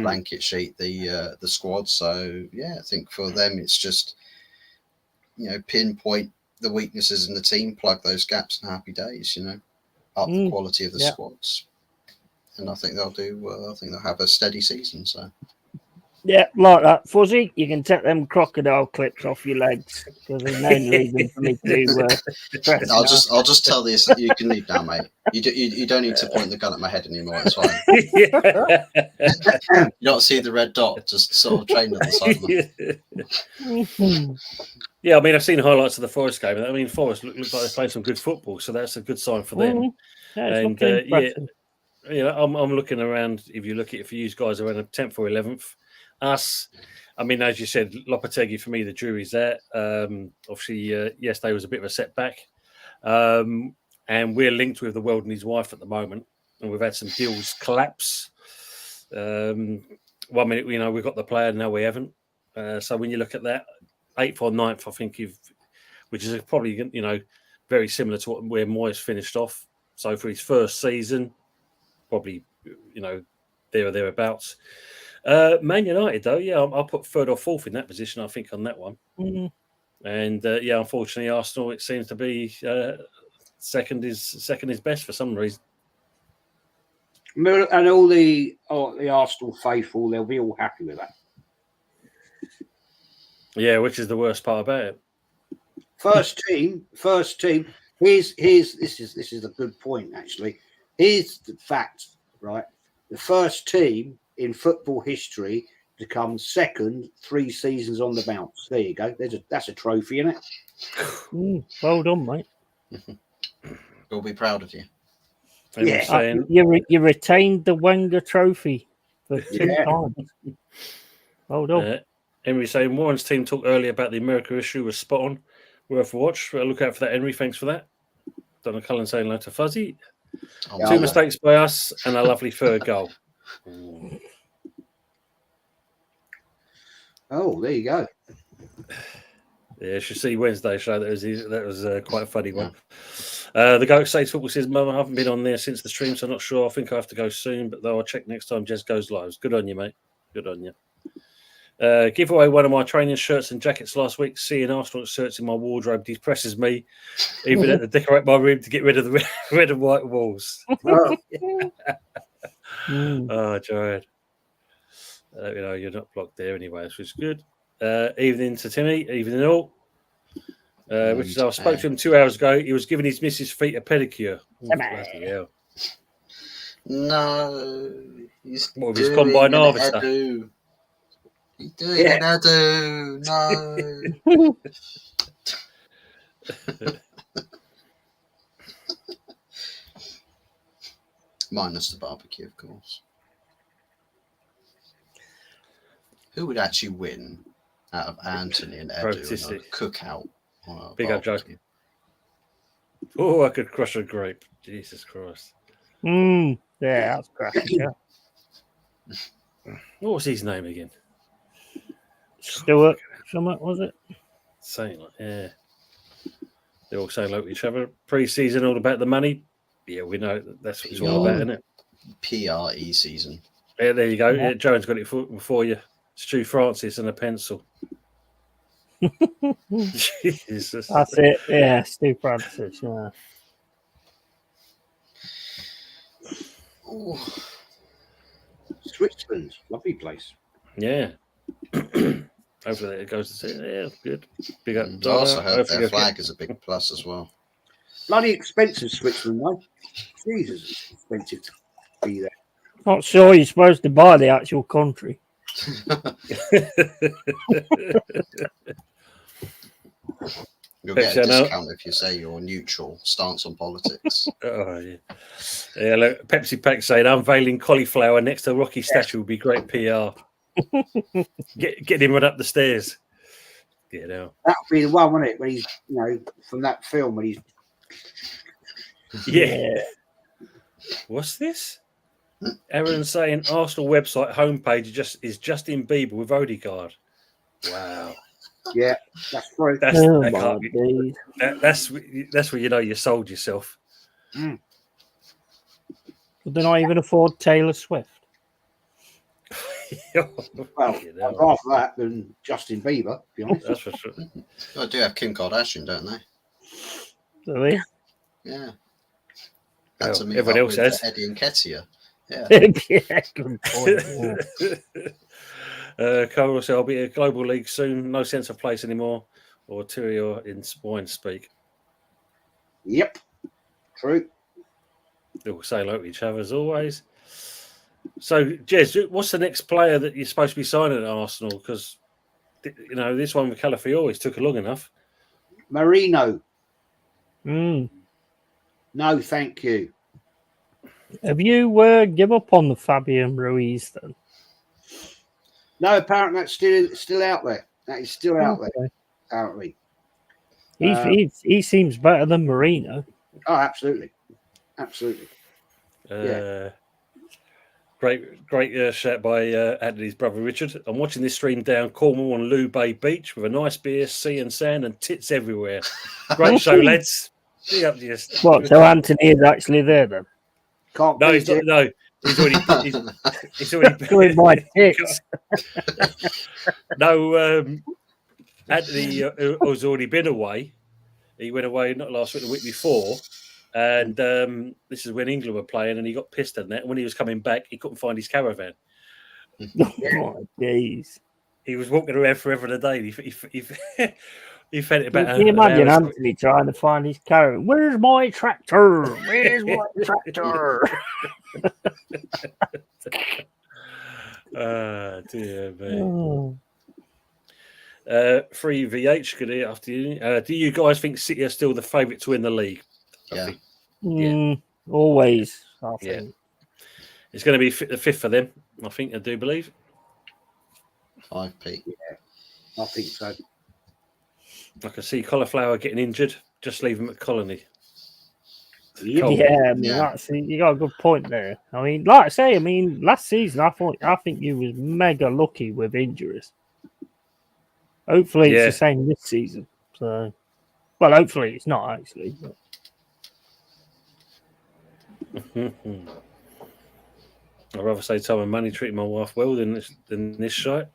blanket sheet the squad. So yeah, I think for them it's just pinpoint the weaknesses in the team, plug those gaps, and happy days. Up the quality of the squads, and I think they'll do. I think they'll have a steady season. So. Yeah, like that. Fuzzy, you can take them crocodile clips off your legs because there's no reason for me to stress. I'll just tell this. You can leave now, mate. You don't need to point the gun at my head anymore. It's fine. You don't see the red dot just sort of trained on the side. Yeah, I mean, I've seen highlights of the Forest game. I mean, Forest look like they're playing some good football, so that's a good sign for them. Yeah, I'm looking around. If you look at it for you guys around the 10th or 11th. Us, I mean, as you said, Lopetegui for me, the jury's there. Obviously, yesterday was a bit of a setback, and we're linked with the world and his wife at the moment, and we've had some deals collapse. 1 minute, we've got the player, now we haven't. So when you look at that, 8th or 9th, I think which is probably very similar to where Moyes finished off. So for his first season, probably there or thereabouts. Man United, though, yeah, I'll put third or fourth in that position, I think, on that one. And unfortunately, Arsenal, it seems to be second is best for some reason. And all the Arsenal faithful, they'll be all happy with that. Yeah, which is the worst part about it. First team. This is a good point, actually. Here's the fact, right? The first team in football history to come second 3 seasons on the bounce. There you go. That's a trophy, isn't it? Well done, mate. We'll be proud of you. Yeah. You retained the Wenger trophy for 2 times. Well done. Henry saying Warren's team talked earlier about the America issue was spot on. Worth a watch. Look out for that, Henry. Thanks for that. Donna Cullen saying hello to Fuzzy. 2 mistakes by us and a lovely third goal. Oh, there you go. Yeah, you should see Wednesday show. That was quite a funny one. The Goat States Football says, Mum, I haven't been on there since the stream, so I'm not sure. I think I have to go soon, but though I'll check next time Jez goes live. Good on you, mate. Good on you. Give away one of my training shirts and jackets last week. Seeing Arsenal shirts in my wardrobe depresses me. Even had to decorate my room to get rid of the red and white walls. Oh, Jared. You're not blocked there anyway, which is good. Evening to Timmy. Evening all. Which is I spoke to him 2 hours ago. He was giving his missus' feet a pedicure. Bloody hell. No. He's combine harvester. He's doing an ado. No. Minus the barbecue, of course. Who would actually win out of Anthony and Edu in a cookout? Big up, Joe. Oh, I could crush a grape. Jesus Christ. Yeah, that's cracking. What was his name again? Stuart, something, was it? Saying like, yeah. They all say like each other. Pre-season, all about the money. Yeah, we know that's what it's all about, isn't it? PRE season. Yeah, there you go. Yeah, Joan's got it for you. Stu Francis and a pencil. Jesus. That's it. Yeah, Stu Francis. Yeah. Ooh. Switzerland, lovely place. Yeah. Hopefully it goes to see. Yeah, good. Big up. I also heard their flag is a big plus as well. Bloody expensive, Switzerland, though. Jesus, it's expensive to be there. Not sure you're supposed to buy the actual country. You'll get a discount if you say your neutral stance on politics. Oh, yeah. Yeah, look, Pepsi Pack saying unveiling cauliflower next to Rocky statue would be great PR. Get him right up the stairs. Get out. That would be the one, wouldn't it? When he's, from that film when he's. Yeah. What's this? Aaron saying Arsenal website homepage is Justin Bieber with Odegaard. Wow. Yeah, that's true. That's where you know you sold yourself. Would they not even afford Taylor Swift? Well, I'd rather that than Justin Bieber, to be honest. That's for sure. They do have Kim Kardashian, don't they? Do they? Yeah. Well, everyone else has. Eddie and Ketia. Yeah. Yeah, good point. Yeah. Cole will say, I'll be a global league soon. No sense of place anymore. Or Tyrion in wine speak. Yep. True. They'll say hello to each other as always. So, Jez, what's the next player that you're supposed to be signing at Arsenal? Because, this one with Calafiori took long enough. Marino. No, thank you. Have you give up on the Fabian Ruiz then? No, apparently that's still out there. That is still out there, apparently. He seems better than Marino. Oh, absolutely. Absolutely. Great shout by Anthony's brother Richard. I'm watching this stream down Cornwall on Loo Bay Beach with a nice beer, sea and sand, and tits everywhere. Great show, lads. Big up to you. What? So Anthony is actually there then? Can't no, he's not. No, He's already Doing my tits. No, Anthony has already been away. He went away not last week, the week before. And this is when England were playing, and he got pissed at that. When he was coming back, he couldn't find his caravan. Oh, jeez. He was walking around forever and a day. He felt it about. Can you imagine Anthony trying to find his caravan? Where's my tractor? Where's my tractor? Dear me. 3VH, good after you. Do you guys think City are still the favourite to win the league? Yeah. Always, I think. It's going to be the fifth for them, I think, I do believe. 5p. Yeah, I think so. I can see Cauliflower getting injured. Just leave him at Colony. Yeah, I mean, you got a good point there. I mean, like I say, last season I think you was mega lucky with injuries. Hopefully it's the same this season. So, well, hopefully it's not actually. I'd rather say time and money treating my wife well than this shite.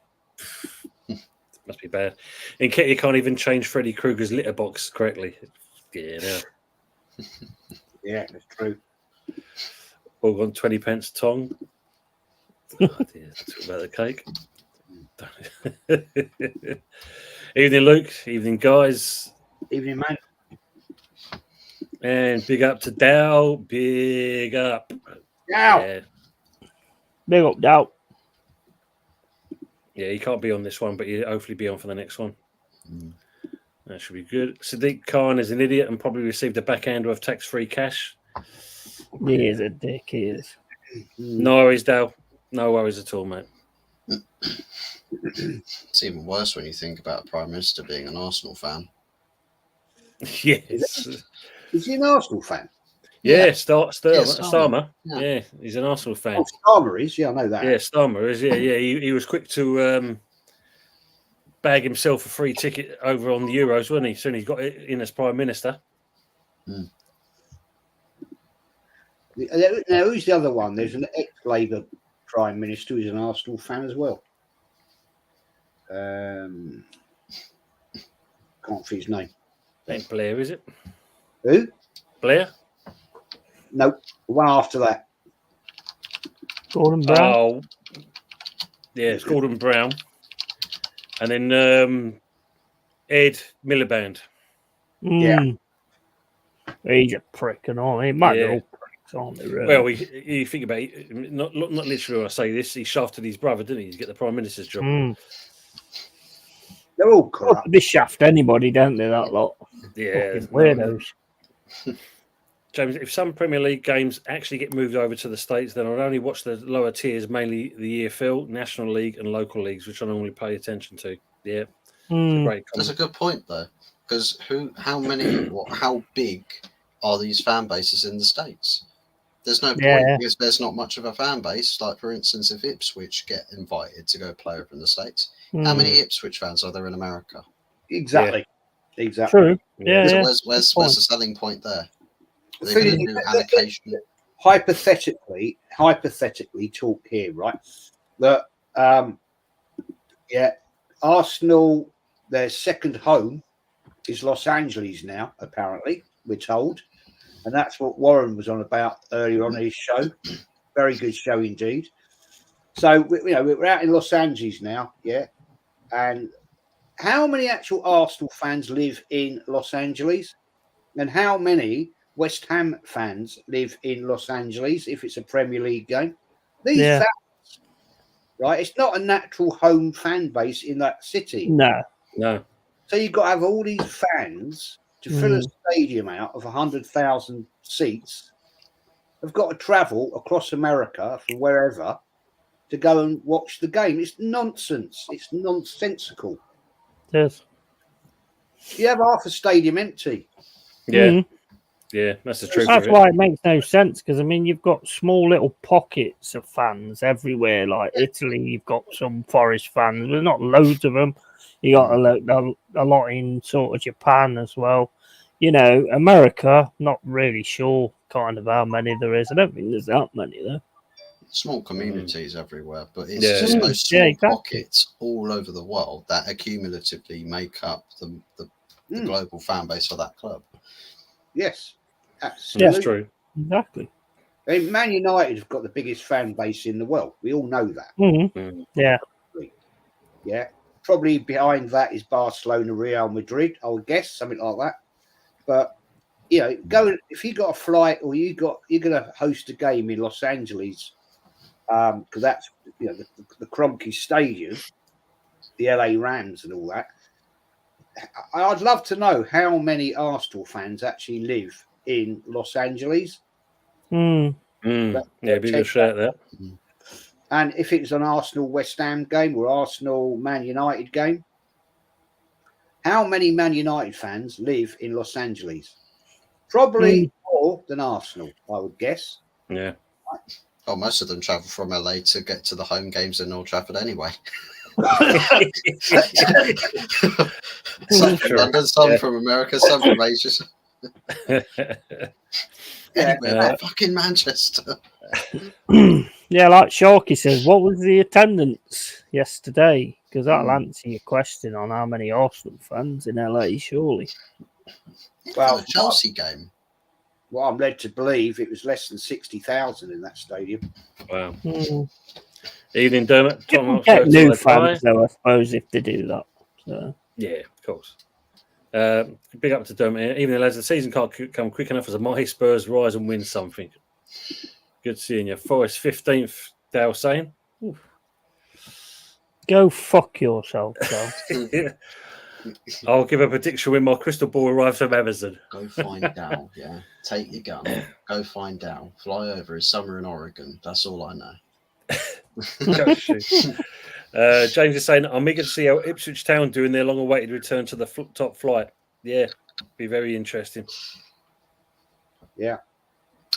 Must be bad. And you can't even change Freddy Krueger's litter box correctly. Yeah, Yeah, that's true. All gone 20 pence tong. Oh dear, talk about the cake. Evening, Luke. Evening, guys. Evening, man. And big up to Dow. Big up. Dow. Yeah. Big up, Dow. Yeah, he can't be on this one, but he'll hopefully be on for the next one. That should be good. Sadiq Khan is an idiot and probably received a backhander of tax-free cash. He is a dick, he is. No worries, Dow. No worries at all, mate. It's even worse when you think about a Prime Minister being an Arsenal fan. Yes. Is he an Arsenal fan? Yeah, Starmer. Starmer. Yeah, he's an Arsenal fan. Oh, Starmer is, yeah, I know that. Yeah, Starmer is, yeah. He was quick to bag himself a free ticket over on the Euros, wasn't he? Soon he got it in as Prime Minister. Now, who's the other one? There's an ex-Labour Prime Minister who's an Arsenal fan as well. Can't think his name. Ain't Blair, is it? Who? Blair? Nope. The one after that. Gordon Brown. Oh, yeah, it's Gordon Brown. And then Ed Miliband. Yeah. He's a prick and all. He might be all pricks, aren't they? Really? Well, you think about it, not literally when I say this, he shafted his brother, didn't he, to get the Prime Minister's job? They're all corrupt. They shaft anybody, don't they, that lot? Yeah. Fucking weirdos. James, if some Premier League games actually get moved over to the States, then I'll only watch the lower tiers, mainly the EFL, National League, and local leagues, which I normally pay attention to. Yeah. Great That's a good point, though, because how big are these fan bases in the States? There's no point because there's not much of a fan base. Like, for instance, if Ipswich get invited to go play over in the States, how many Ipswich fans are there in America? Exactly. Yeah. Exactly. True. Yeah. Where's the selling point there? Hypothetically, talk here, right? That Arsenal, their second home is Los Angeles now, apparently, we're told. And that's what Warren was on about earlier on his show. Very good show indeed. So, we're out in Los Angeles now, yeah. And how many actual Arsenal fans live in Los Angeles? And how many West Ham fans live in Los Angeles if it's a Premier League game? These fans, right? It's not a natural home fan base in that city. No. So you've got to have all these fans to fill a stadium out of 100,000 seats. They've got to travel across America from wherever to go and watch the game. It's nonsense. It's nonsensical. Yes. You have half a stadium empty. Yeah. Yeah, that's the truth. That's why it makes no sense, because you've got small little pockets of fans everywhere. Like Italy, you've got some Forest fans. There's not loads of them. You got a lot in sort of Japan as well. America, not really sure kind of how many there is. I don't think there's that many though. small communities everywhere, but it's Yeah. just those small exactly. pockets all over the world that accumulatively make up the global fan base for that club. Yes, That's absolutely. true. Exactly. I mean, Man United have got the biggest fan base in the world. We all know that. Mm-hmm. Yeah. Yeah. Probably behind that is Barcelona, Real Madrid, I would guess, something like that. But you know, if you got a flight or you're going to host a game in Los Angeles, because that's the Kroenke Stadium, the LA Rams and all that. I'd love to know how many Arsenal fans actually live in Los Angeles. Mm. Yeah, be a good shout there. And if it's an Arsenal West Ham game or Arsenal Man United game, how many Man United fans live in Los Angeles? Probably more than Arsenal, I would guess. Yeah. Oh, most of them travel from LA to get to the home games in Old Trafford anyway. Some from London, some from America, some from Asia. Anywhere, fucking Manchester. Yeah, like Sharky says, what was the attendance yesterday? Because that'll answer your question on how many Arsenal fans in LA, surely. Well, the Chelsea game. Well, I'm led to believe it was less than 60,000 in that stadium. Wow. Evening, Dermot. You get new fans, though, I suppose, if they do that. So. Yeah, of course. Big up to Dermot here. Even lads, the season can't come quick enough as a mighty Spurs rise and win something. Good seeing you. Forest 15th, Dale saying. Oof. Go fuck yourself, Dale. I'll give a prediction when my crystal ball arrives from Amazon. Go find Dow, yeah. Take your gun. Go find Dow. Fly over his summer in Oregon. That's all I know. James is saying, I'm eager to see how Ipswich Town doing their long-awaited return to the top flight. Yeah, be very interesting. Yeah.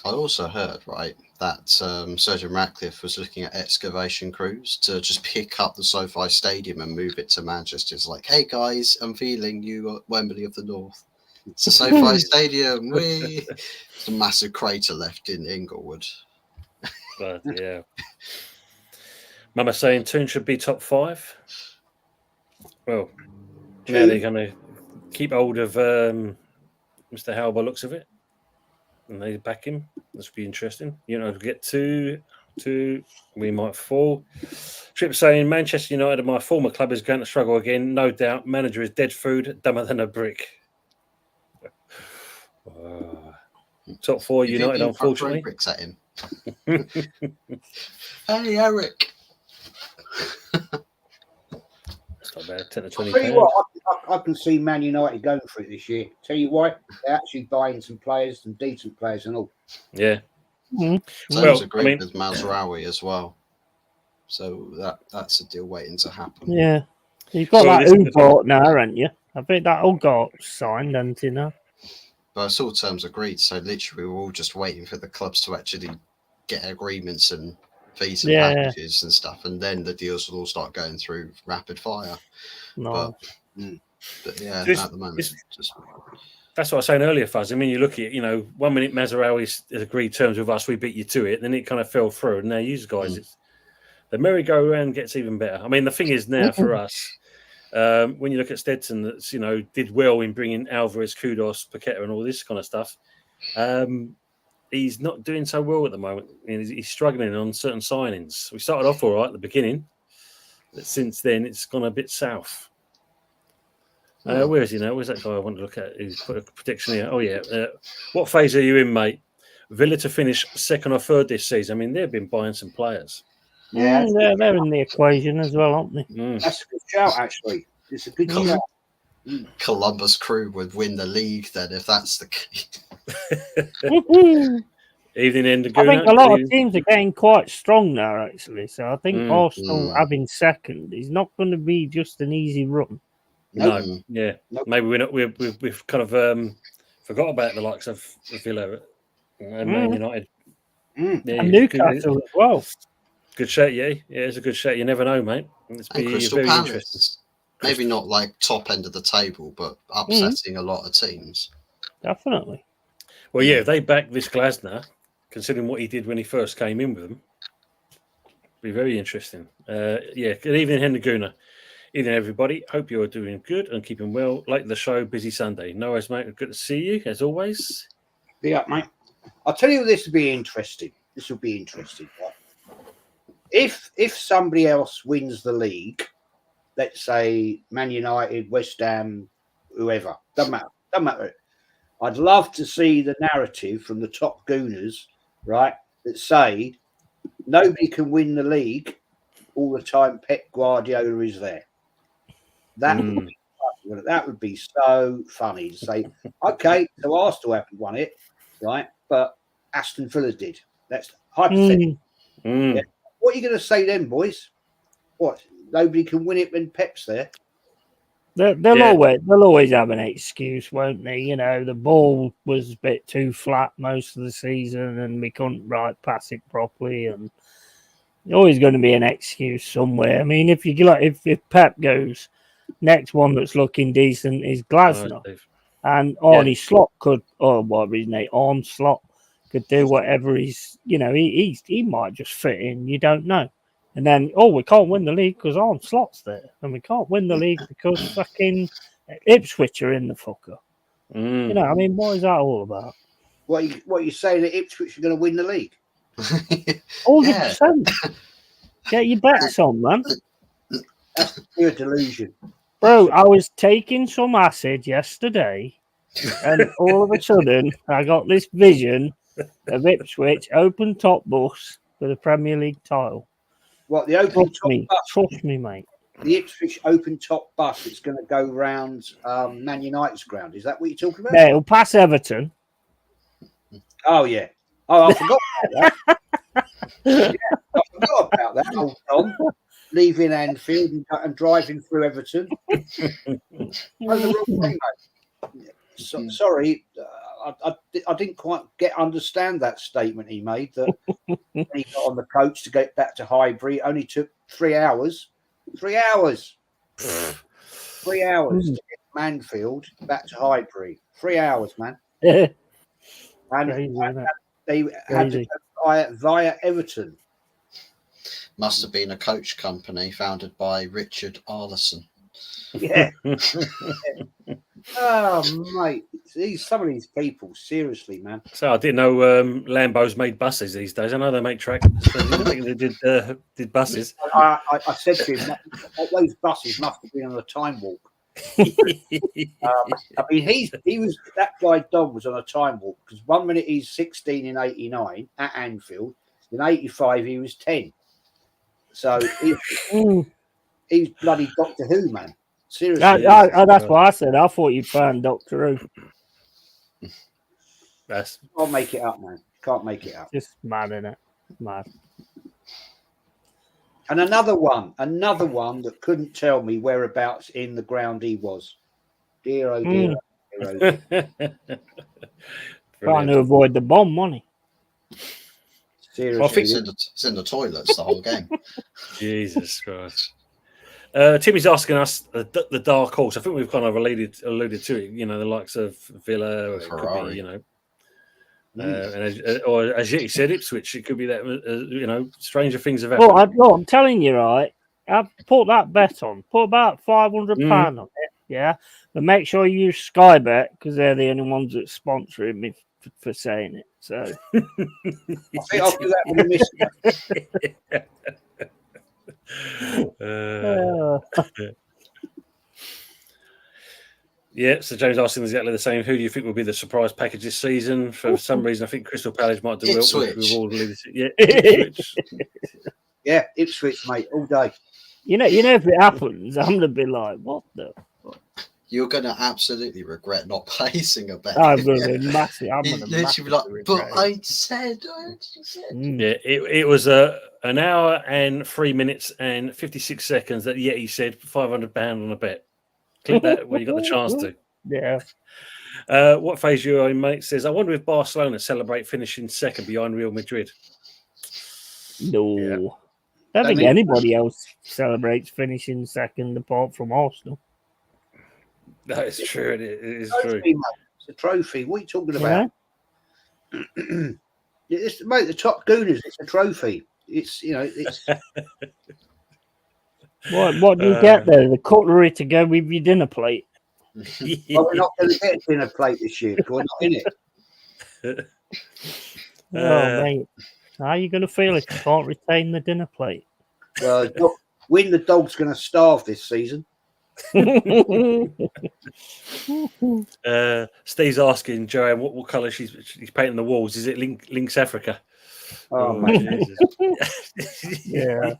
I also heard, right, that Sir Jim Ratcliffe was looking at excavation crews to just pick up the SoFi Stadium and move it to Manchester. It's like, hey guys, I'm feeling you at Wembley of the North. It's the SoFi Stadium. It's a massive crater left in Inglewood. But yeah. Mama saying Toon should be top 5. Well, now they're going to keep hold of Mr. Howe by looks of it. And they back him. This will be interesting. You know, get two, we might fall. Trip saying Manchester United, my former club, is going to struggle again. No doubt. Manager is dead food, dumber than a brick. Top 4 United, unfortunately. Bricks at him. Hey, Eric. It's not bad. 10 to 20 Tell you what, I can see Man United going for it this year. Tell you why, they're actually buying some players, some decent players and all. Yeah. Well, agreed with Mazraoui as well. So that's a deal waiting to happen. Yeah. You've got that Ugart now, haven't you? I think that Ugart signed, hasn't he now? But it's all terms agreed, so literally we're all just waiting for the clubs to actually get agreements and fees and packages and stuff, and then the deals will all start going through rapid fire. No. But yeah, at the moment, that's what I was saying earlier, Fuzz. I mean, you look at it, 1 minute Mazraoui agreed terms with us, we beat you to it, then it kind of fell through, and now you guys, it's the merry-go-round gets even better. I mean, the thing is now for us, when you look at Stetson, that's did well in bringing Alvarez, Kudos, Paqueta, and all this kind of stuff. He's not doing so well at the moment. He's struggling on certain signings. We started off all right at the beginning, but since then it's gone a bit south. Where is he now? Where's that guy I want to look at? He's put a prediction here. Oh, yeah. What phase are you in, mate? Villa to finish 2nd or 3rd this season. I mean, they've been buying some players. Yeah, they're in the equation as well, aren't they? That's a good shout, actually. It's a good shout. Columbus Crew would win the league then, if that's the case. Evening end. I think a lot of teams are getting quite strong now, actually. So I think Arsenal having 2nd is not going to be just an easy run. No, maybe we're not. We've kind of forgot about the likes of Villa and Man United. Yeah, and Newcastle as well. Good shout, yeah. It's a good shout. You never know, mate. It's Crystal Palace. Maybe not like top end of the table, but upsetting a lot of teams. Definitely. Well, yeah, if they back this Glasner, considering what he did when he first came in with them. Be very interesting. Yeah, good evening, Henry Gooner. Evening, everybody. Hope you are doing good and keeping well. Like the show, busy Sunday. No worries, mate. Good to see you, as always. Be up, mate. I'll tell you, this will be interesting. This will be interesting. Right? If somebody else wins the league, let's say Man United, West Ham, whoever, doesn't matter. I'd love to see the narrative from the top gooners, right, that say nobody can win the league all the time. Pep Guardiola is there. That would be so funny to say, okay, so Arsenal haven't won it, right? But Aston Villa did. That's hypothetical. Yeah. What are you going to say then, boys? What? Nobody can win it when Pep's there? They'll always have an excuse, won't they? You know, the ball was a bit too flat most of the season, and we couldn't pass it properly, and there's always going to be an excuse somewhere. I mean, if Pep goes, next one that's looking decent is Glasner, and Arne Slot could, or whatever his name, Arne Slot could do whatever he's, you know, he might just fit in. You don't know. And then, we can't win the league because Arne Slot's there. And we can't win the league because fucking Ipswich are in the fucker. You know, I mean, what is that all about? What are you saying that Ipswich are going to win the league? 100%. Get your bets on, man. That's pure delusion. Bro, I was taking some acid yesterday, and all of a sudden, I got this vision of Ipswich open top bus for the Premier League title. What, the open top bus? Trust me, mate. The Ipswich open top bus that's going to go round Man United's ground. Is that what you're talking about? Yeah, it'll pass Everton. Oh, yeah. Oh, I forgot about that. Yeah, I forgot about that. Old Tom leaving Anfield and driving through Everton. Sorry, I didn't quite understand that statement he made, that when he got on the coach to get back to Highbury, it only took 3 hours. 3 hours. 3 hours to get Manfield back to Highbury. 3 hours, man. And they had to go via Everton. Must have been a coach company founded by Richard Arlison. Yeah. Oh, mate. Some of these people, seriously, man. So I didn't know Lambos made buses these days. I know they make tracks. I didn't think they did buses. I said to him, those buses must have been on a time walk. I mean, he was, that guy Dom was on a time walk, because 1 minute he's 16 in 89 at Anfield, in 85 he was 10. So he's bloody Doctor Who, man. Seriously. That's what I said. I thought you found Doctor Who. Can't make it up, man. Can't make it up. Just mad, innit? Mad. And another one that couldn't tell me whereabouts in the ground he was. Dear, oh dear. Dear, oh dear. Trying to avoid the bomb, wasn't he? Seriously. Well, I think it's in the toilets the whole game. Jesus Christ. Timmy's asking us the dark horse. I think we've kind of alluded to it. You know, the likes of Villa, or it could be, you know, or as you said, Ipswich. It could be that. You know, stranger things have happened. Well, I'm telling you, right. I put that bet on. Put about £500 on it. Yeah, but make sure you use Sky Bet, because they're the only ones that sponsoring me for saying it. So I think I'll do that with a miss. Yeah, so James asking exactly the same. Who do you think will be the surprise package this season? For some reason, I think Crystal Palace might do well. Ipswich. Yeah, Ipswich, mate, all day. You know, if it happens, I'm gonna be like, what the fuck? You're gonna absolutely regret not placing a bet. I'm gonna massive. Literally be like, but I said. Yeah, it was an hour and 3 minutes and 56 seconds that Yeti said £500 on a bet. Click that when you got the chance to. Yeah. What phase you are in, mate? Says, I wonder if Barcelona celebrate finishing second behind Real Madrid. No. Yeah. I don't think anybody else celebrates finishing second apart from Arsenal. That is true. It is Trophy, true. mate. It's a trophy. What are you talking about? Mate, the top gooners, it's a trophy. It's it's. What do you get there? The cutlery to go with your dinner plate. Well, we're not going to get a dinner plate this year. We're not in it. Mate, how are you going to feel if you can't retain the dinner plate? Well, Win the dog's going to starve this season. Steve's asking Joanne what colour she's painting the walls. Is it Lynx Africa? Oh, mate. Jesus. Yeah.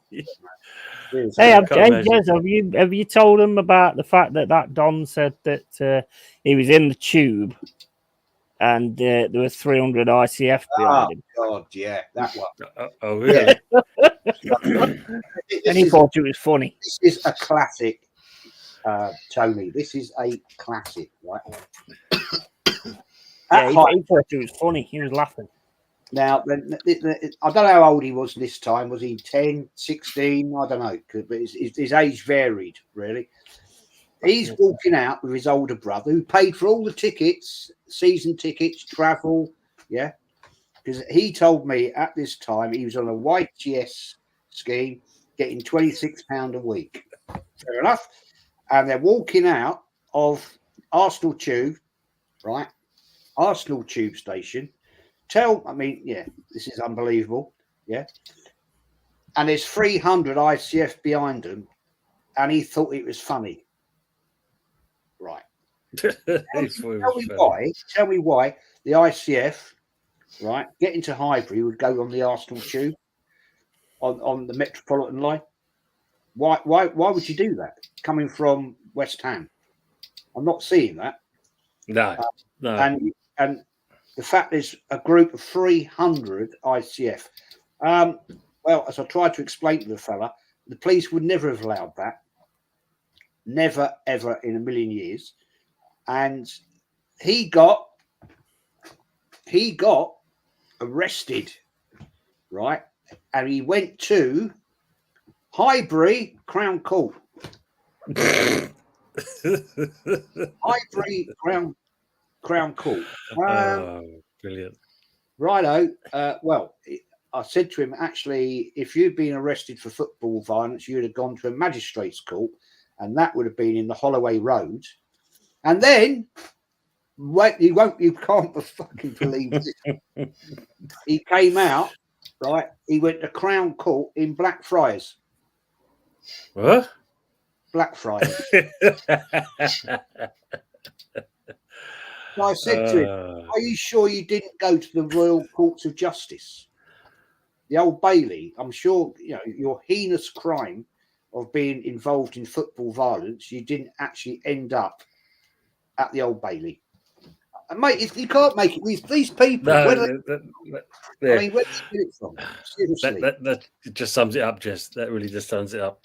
Hey, Jez, have you told him about the fact that Don said that he was in the tube and there were 300 ICF behind him? Oh God, yeah, that one. Oh really? And he thought it was funny. This is a classic, Tony. This is a classic, right? Yeah, he thought it was funny. He was laughing. Now, I don't know how old he was this time. Was he 10, 16? I don't know. But his age varied, really. He's walking out with his older brother who paid for all the tickets, season tickets, travel. Yeah. Because he told me at this time he was on a YTS scheme getting £26 a week. Fair enough. And they're walking out of Arsenal Tube, right? Arsenal Tube Station. This is unbelievable. Yeah. And there's 300 ICF behind them. And he thought it was funny. Right. Tell me why the ICF, right, getting to Highbury would go on the Arsenal Tube on the Metropolitan line. Why would you do that? Coming from West Ham. I'm not seeing that. No. And the fact there's a group of 300 ICF. Well, as I tried to explain to the fella, the police would never have allowed that. Never, ever in a million years. And he got arrested, right? And he went to Highbury Crown Court. Highbury Crown Court. Brilliant. Righto. Well, I said to him, actually, if you'd been arrested for football violence, you'd have gone to a magistrate's court, and that would have been in the Holloway Road. And then, you can't fucking believe this. He came out, right? He went to Crown Court in Blackfriars. What? Blackfriars. I said to him, are you sure you didn't go to the Royal Courts of Justice? The Old Bailey? I'm sure, your heinous crime of being involved in football violence, you didn't actually end up at the Old Bailey. Mate, you can't make it. These people. No, where do they get it from? Seriously. That just sums it up, Jess. That really just sums it up.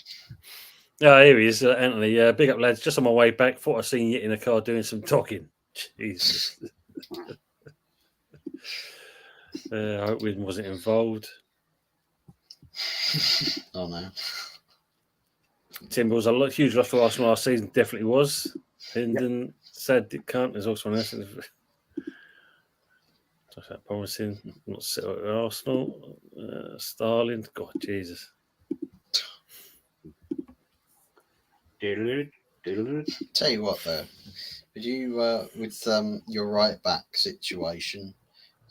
Oh, here he is, Anthony. Big up, lads. Just on my way back, thought I'd seen you in the car doing some talking. Jesus. I hope Win wasn't involved. Oh, no. Tim was a huge loss for Arsenal last season. Definitely was. Hendon said it can't. There's also one else. Promising. Not sit at Arsenal. Starling. God, Jesus. Tell you what, though. Would you, with your right back situation,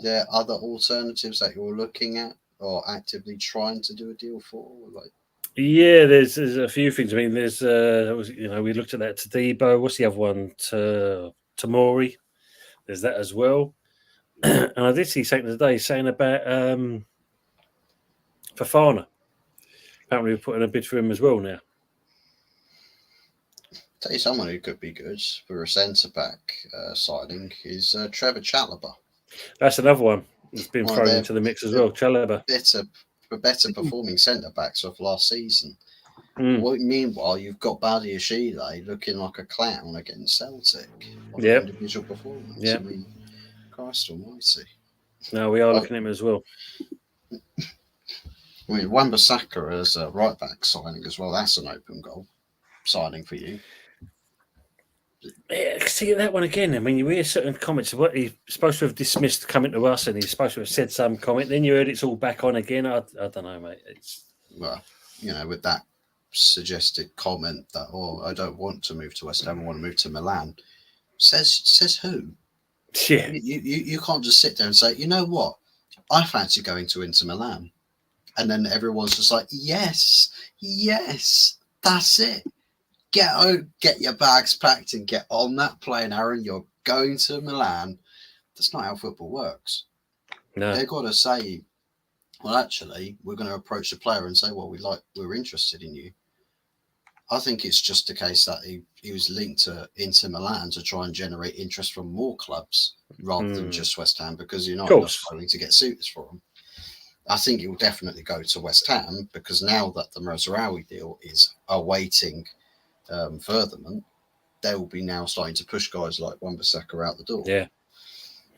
there are other alternatives that you're looking at or actively trying to do a deal for? Yeah, there's a few things. I mean, there's we looked at that Tadibo. What's the other one? Tamori. There's that as well. And I did see something today saying about Fofana. Apparently, we're putting a bid for him as well now. Tell you someone who could be good for a centre back signing is Trevor Chalobah. That's another one that's been thrown into the mix as well. Chalobah. Better performing centre backs of last season. Well, meanwhile, you've got Badi Ashile looking like a clown against Celtic. Individual performance. Yeah. I mean, Christ almighty. No, we are looking at him as well. I mean, Wan-Bissaka as a right back signing as well. That's an open goal signing for you. Yeah, see that one again. I mean, you hear certain comments of what he's supposed to have dismissed coming to us, and he's supposed to have said some comment. Then you heard it's all back on again. I don't know, mate. It's Well, with that suggested comment that I don't want to move to West Ham, I want to move to Milan. Says who? yeah, You can't just sit there and say, you know what, I fancy going to Inter Milan, and then everyone's just like, yes, that's it. Get your bags packed and get on that plane, Aaron. You're going to Milan. That's not how football works. no, They've got to say, well, actually, we're going to approach the player and say, well, we're interested in you. I think it's just a case that he was linked to Inter Milan to try and generate interest from more clubs rather than just West Ham, because you're not going to get suitors for them. I think he will definitely go to West Ham because now that the Mazraoui deal is awaiting furtherment, they will be now starting to push guys like Wan-Bissaka out the door. Yeah.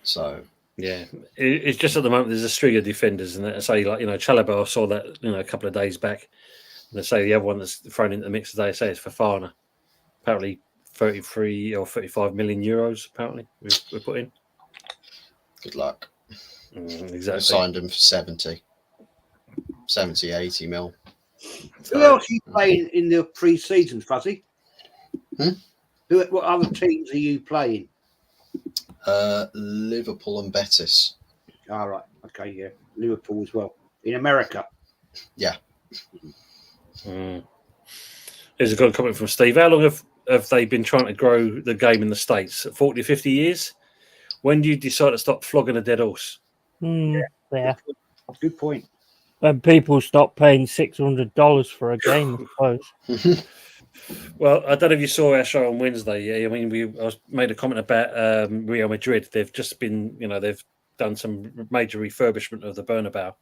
So yeah, it's just at the moment there's a string of defenders, and I say Chalobah. I saw that a couple of days back. And they say the other one that's thrown into the mix today, say it's Fofana. Apparently 33 or 35 million euros. Apparently we put in. Good luck. Exactly. We signed him for 70, 80 mil. Who else are you playing in the pre-season, Fuzzy? What other teams are you playing? Liverpool and Betis. All right. Okay, yeah. Liverpool as well. In America. Yeah. There's a good comment from Steve. How long have they been trying to grow the game in the States? 40, 50 years? When do you decide to stop flogging a dead horse? Yeah. Good point. When people stop paying $600 for a game, I suppose. Well, I don't know if you saw our show on Wednesday. Yeah, I mean, I made a comment about Real Madrid. They've just been, they've done some major refurbishment of the Bernabeu.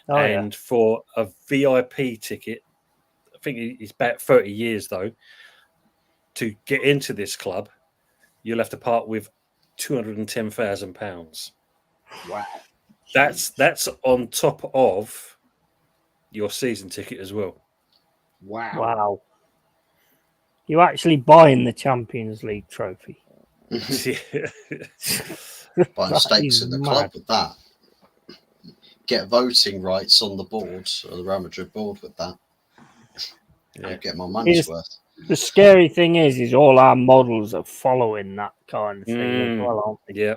And for a VIP ticket, I think it's about 30 years, though, to get into this club, you'll have to part with £210,000. Wow. That's on top of your season ticket as well. Wow. You're actually buying the Champions League trophy. Buying stakes in the club with that. Get voting rights on the board, or the Real Madrid board with that. Yeah. Get my money's worth. The scary thing is all our models are following that kind of thing as well, aren't they? Yeah,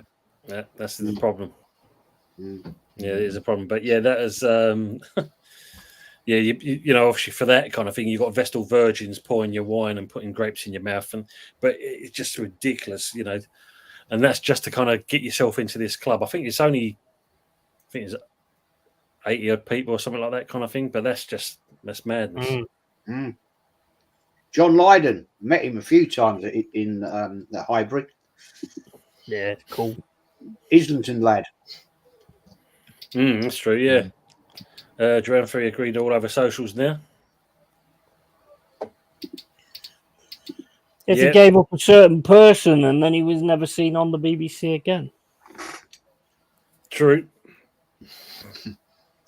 that's the problem. Yeah, it is a problem. But yeah, that is obviously for that kind of thing, you've got Vestal virgins pouring your wine and putting grapes in your mouth, but it's just ridiculous, and that's just to kind of get yourself into this club. I think it's 80 odd people or something like that kind of thing, but that's madness. John Lydon, met him a few times in the Hybrid. Yeah, cool. Islington lad. That's true, yeah. Joanne Free agreed all over socials now. If he gave up a certain person and then he was never seen on the BBC again. True.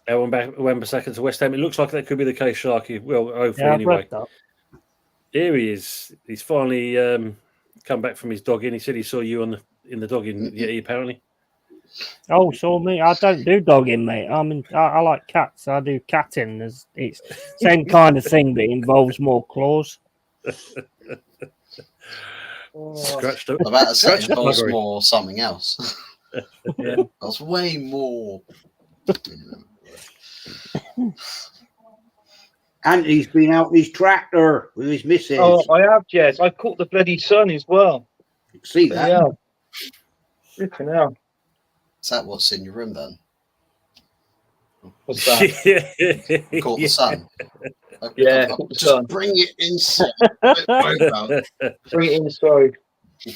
Wan-Bissaka to West Ham. It looks like that could be the case, Sharky. Well, hopefully anyway. Here he is. He's finally come back from his dogging. He said he saw you in the dogging, apparently. Oh, saw me. I don't do dogging, mate. I like cats. I do catting. It's the same kind of thing, but it involves more claws. Scratched up. About to say it involves more something else. Yeah. That's way more. Anthony's been out in his tractor with his missus. Oh, I have, Jez. I caught the bloody sun as well. See that? Yeah. Flipping hell. Is that what's in your room then? What's that? Caught the sun. Yeah, caught the sun. Bring it inside. Bring it inside.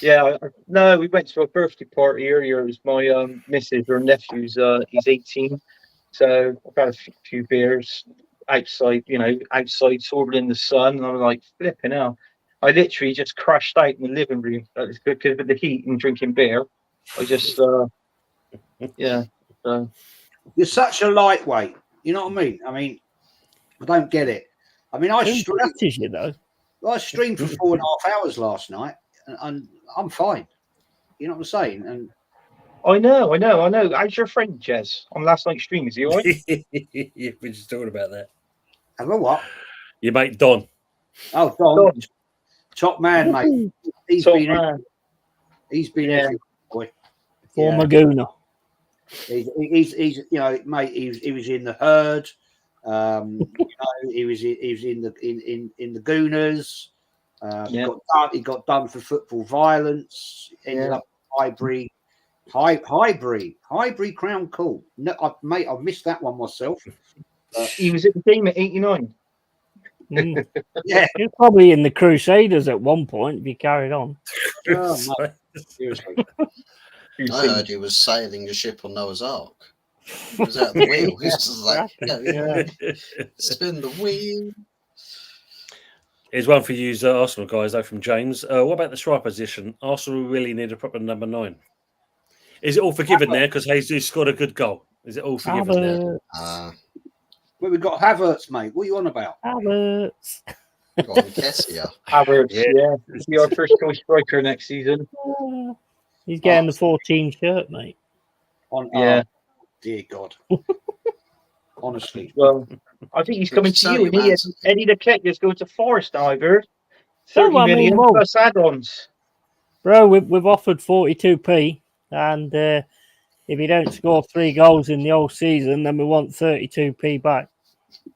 Yeah, no, we went to a birthday party earlier. It was my missus, her nephew's, he's 18. So I've had a few beers outside, outside, sort of in the sun. And I was like, flipping hell. I literally just crashed out in the living room because of the heat and drinking beer. I just, yeah. You're such a lightweight. You know what I mean? I don't get it. I streamed for 4.5 hours last night. and I'm fine. You know what I'm saying? And I know. How's your friend Jez on last night's stream? Is he all right? Yeah, we're just talking about that. have a what? Your mate Don. Oh, Don, top man, mate. He's Top been man. every boy. Former Gooner. He's you know, mate. He was in the herd. You know, he was in the Gooners. He got done for football violence. Ended up Highbury Crown Court. No, mate, I've missed that one myself. He was at the game at 89. Yeah, He was probably in the Crusaders at one point if he carried on. oh, mate, seriously. I heard he was sailing the ship on Noah's Ark. He was out the wheel. He was just like, spin the wheel. Here's one for you, Arsenal guys, though, from James. What about the striker position? Arsenal really need a proper number 9. Is it all forgiven there because Jesus scored a good goal? Is it all forgiven there? Well, we've got Havertz, mate. What are you on about? Havertz. Got Nketiah. Havertz, yeah. He'll be our first choice striker next season. He's getting the 14 shirt, mate. Oh, dear God. Honestly. Well, I think he's coming to you. And Eddie the Keck is going to Forest now, I've heard. 30 million plus add-ons. Bro, we've offered 42p, and if you don't score 3 goals in the whole season, then we want 32p back.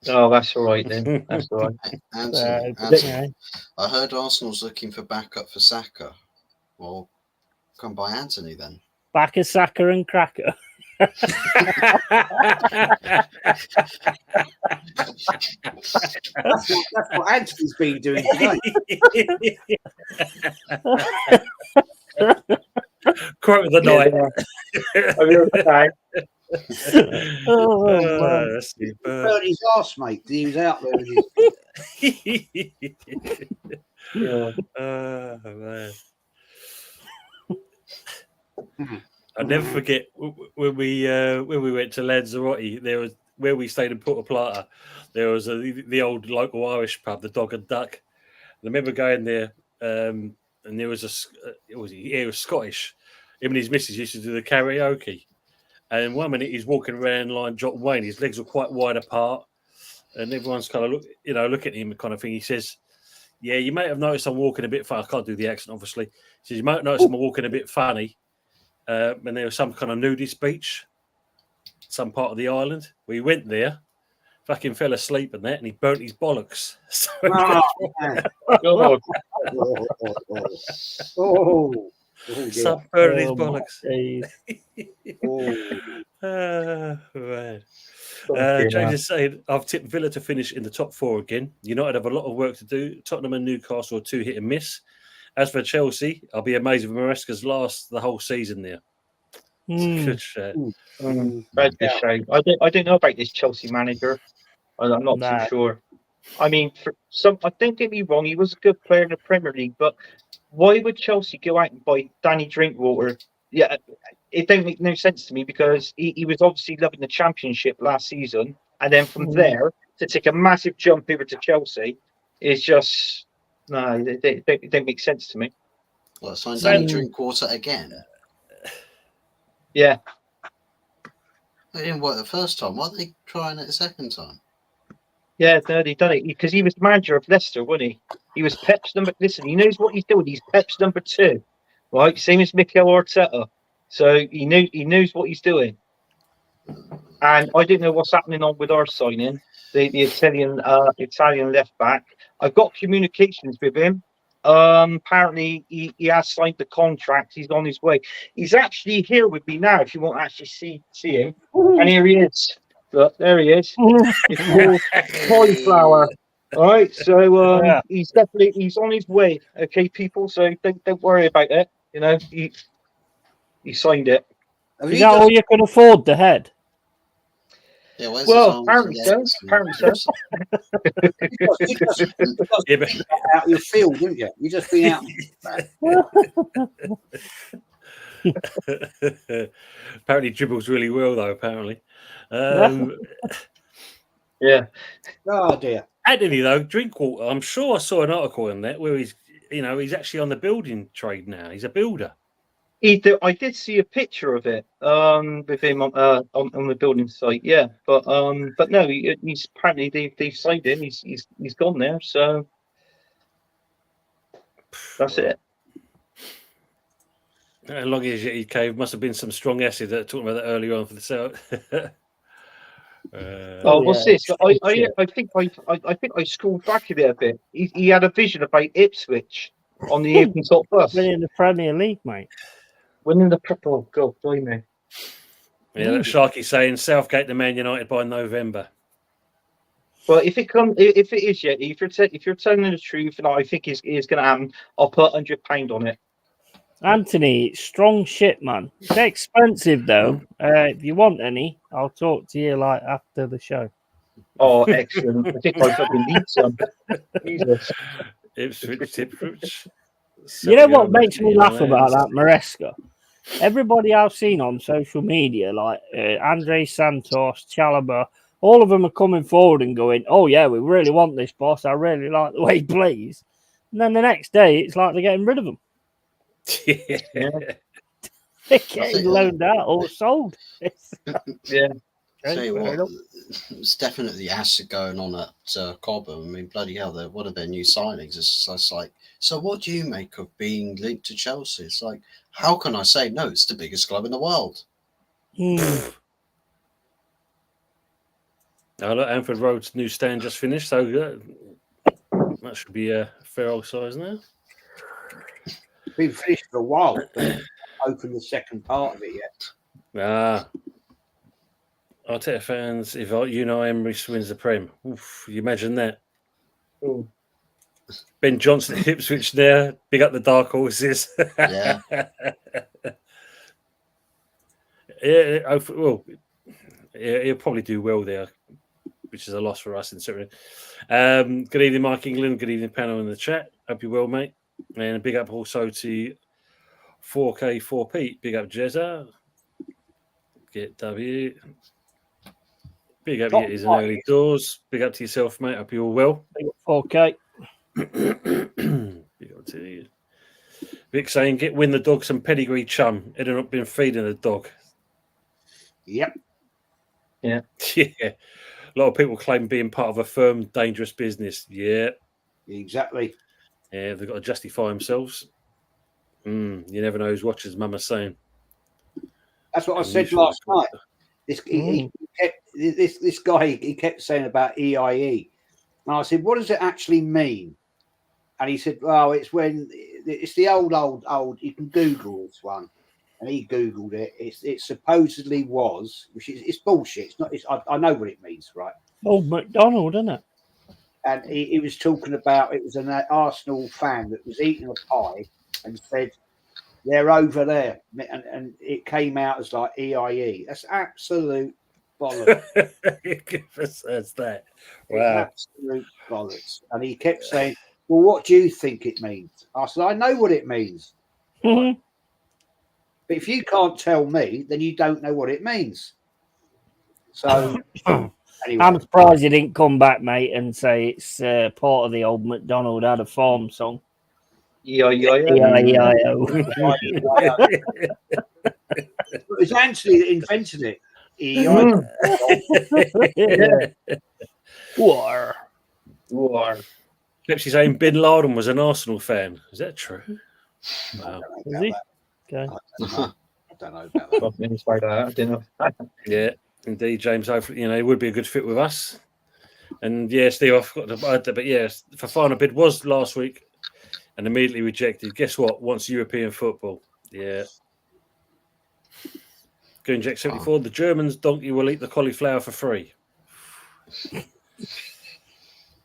Oh, that's all right then. That's all right. Anthony, I heard Arsenal's looking for backup for Saka. Well, come by Anthony then. Back as Saka and Cracker. That's what Anthony's been doing today. Quote of the night. That's burnt his arse, mate. He was out there. Man. I'll never forget when we went to Lanzarote. There was where we stayed in Porta Plata. There was the old local Irish pub, the Dog and Duck. I remember going there, and there was it was Scottish. Him and his missus used to do the karaoke. And 1 minute he's walking around like John Wayne. His legs were quite wide apart, and everyone's kind of look at him kind of thing. He says, "Yeah, you may have noticed I'm walking a bit funny. I can't do the accent, obviously." He says, "You might notice I'm walking a bit funny." And there was some kind of nudist beach, some part of the island. We went there, fucking fell asleep and that, and he burnt his bollocks. So sunburned his bollocks. Man. James is saying, I've tipped Villa to finish in the top 4 again. United have a lot of work to do. Tottenham and Newcastle are 2 hit and miss. As for Chelsea, I'll be amazed if Maresca's last the whole season there. Good shit. That's a shame. I don't know about this Chelsea manager. I'm not too sure. I mean, don't get me wrong, he was a good player in the Premier League, but why would Chelsea go out and buy Danny Drinkwater? Yeah, it don't make no sense to me because he was obviously loving the Championship last season, and then from there to take a massive jump over to Chelsea is just it don't make sense to me. Well, sign Danny Drinkwater again. Yeah. They didn't work the first time. Why are they trying it the second time? Yeah, no, they done it because he was the manager of Leicester, wasn't he? He was Pep's number. Listen, he knows what he's doing. He's Pep's number 2, right? Same as Mikel Arteta. So he knows what he's doing. And I don't know what's happening on with our signing, the Italian left back. I've got communications with him. Apparently he has signed the contract. He's on his way. He's actually here with me now. If you want to actually see him, and here he is. Look, there he is. It's cauliflower. All right, so he's on his way. Okay, people. So don't worry about it. You know, he signed it. Is that all you can afford? The head. Yeah, well, apparently so. Apparently so. Out your field, didn't you? You just been out. Apparently, dribbles really well, though. Apparently, yeah. Oh dear. Anthony, though, Drinkwater. I'm sure I saw an article in that where he's actually on the building trade now. He's a builder. I did see a picture of it with him on the building site. Yeah, but no, he's apparently they've signed him. He's gone there. So that's it. As long as he cave, must have been some strong acid that talking about that earlier on for the sale. What's this? I think I scrolled back a little bit. He had a vision about Ipswich on the Evening Top Bus. Winning the Premier League, mate. Winning the oh God, blimey. Yeah, that's Sharky saying Southgate to Man United by November. Well, if it is, yeah, if you're telling the truth, and I think it's going to happen, I'll put £100 on it. Anthony, it's strong shit, man. It's expensive though. If you want any, I'll talk to you like after the show. Oh, excellent! I think I fucking need some. Jesus. Ipswich. You know what makes me laugh about that Maresca? Everybody I've seen on social media, like Andre Santos, Chalobah, all of them are coming forward and going, "Oh yeah, we really want this boss. I really like the way he plays." And then the next day, it's like they're getting rid of him. Yeah. They're getting loaned out or sold. Yeah. Tell you what, it's definitely acid going on at Cobham. I mean, bloody hell, one of their new signings is just like, so what do you make of being linked to Chelsea? It's like, how can I say no? It's the biggest club in the world. Look, Anfield Road's new stand just finished, so that should be a fair old size now. Been finished for a while. Open the second part of it yet. Arteta fans, if Emery wins the Prem, oof, you imagine that. Ooh. Ben Johnson at Ipswich there, big up the dark horses. Yeah. He'll probably do well there, which is a loss for us in certain. Good evening, Mike England. Good evening, panel in the chat. Hope you're well, mate. And a big up also to 4K4Pete. Big up Jezza. Get W. Big up is in early doors. Big up to yourself, mate. Hope you're all well. Big up 4K. Big up to you. Vic saying, win the dog some pedigree chum. It had not been feeding the dog. Yep. Yeah. Yeah. A lot of people claim being part of a firm, dangerous business. Yeah. Exactly. Yeah, they've got to justify themselves. You never know who's watching, Mama's saying. That's what I said last night. This guy, he kept saying about EIE. And I said, what does it actually mean? And he said, well, it's the old, you can Google this one. And he Googled it. It supposedly was, which is it's bullshit. I know what it means, right? Old McDonald, isn't it? And he was talking about, it was an Arsenal fan that was eating a pie and said, they're over there. And it came out as like EIE. That's absolute bollocks. That's that. Wow. Absolute bollocks. And he kept saying, well, what do you think it means? I said, I know what it means. Mm-hmm. But if you can't tell me, then you don't know what it means. So... Anyway. I'm surprised you didn't come back, mate, and say it's part of the old McDonald had a farm song. E-I-E-I-O. It was Anthony that invented it. War. Pepsi saying Bin Laden was an Arsenal fan. Is that true? Wow. Is he? Okay. I don't know about that. I don't know. Yeah. Indeed, James. Hopefully, it would be a good fit with us. And yeah, Steve, I forgot to add that, but yes, Fofana bid was last week and immediately rejected. Guess what? Wants European football. Yeah. Going Jack 74. The Germans donkey will eat the cauliflower for free.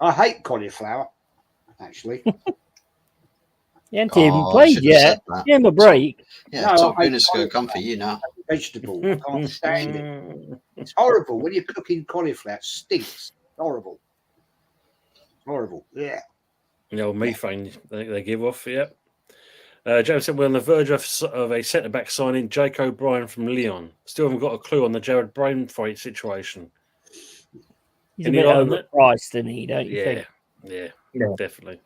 I hate cauliflower, actually. He ain't even played yet. Give him a break. Yeah, No, Top Goodness going to come for you now. Vegetable. I can't stand it. It's horrible. When you're cooking cauliflower, it stinks. Horrible. Horrible. Yeah. Methane they give off, yeah. James said we're on the verge of a centre-back signing, Jake O'Brien from Lyon. Still haven't got a clue on the Jared Brainthwaite situation. He's a bit overpriced, isn't he? Don't you think? Yeah, definitely.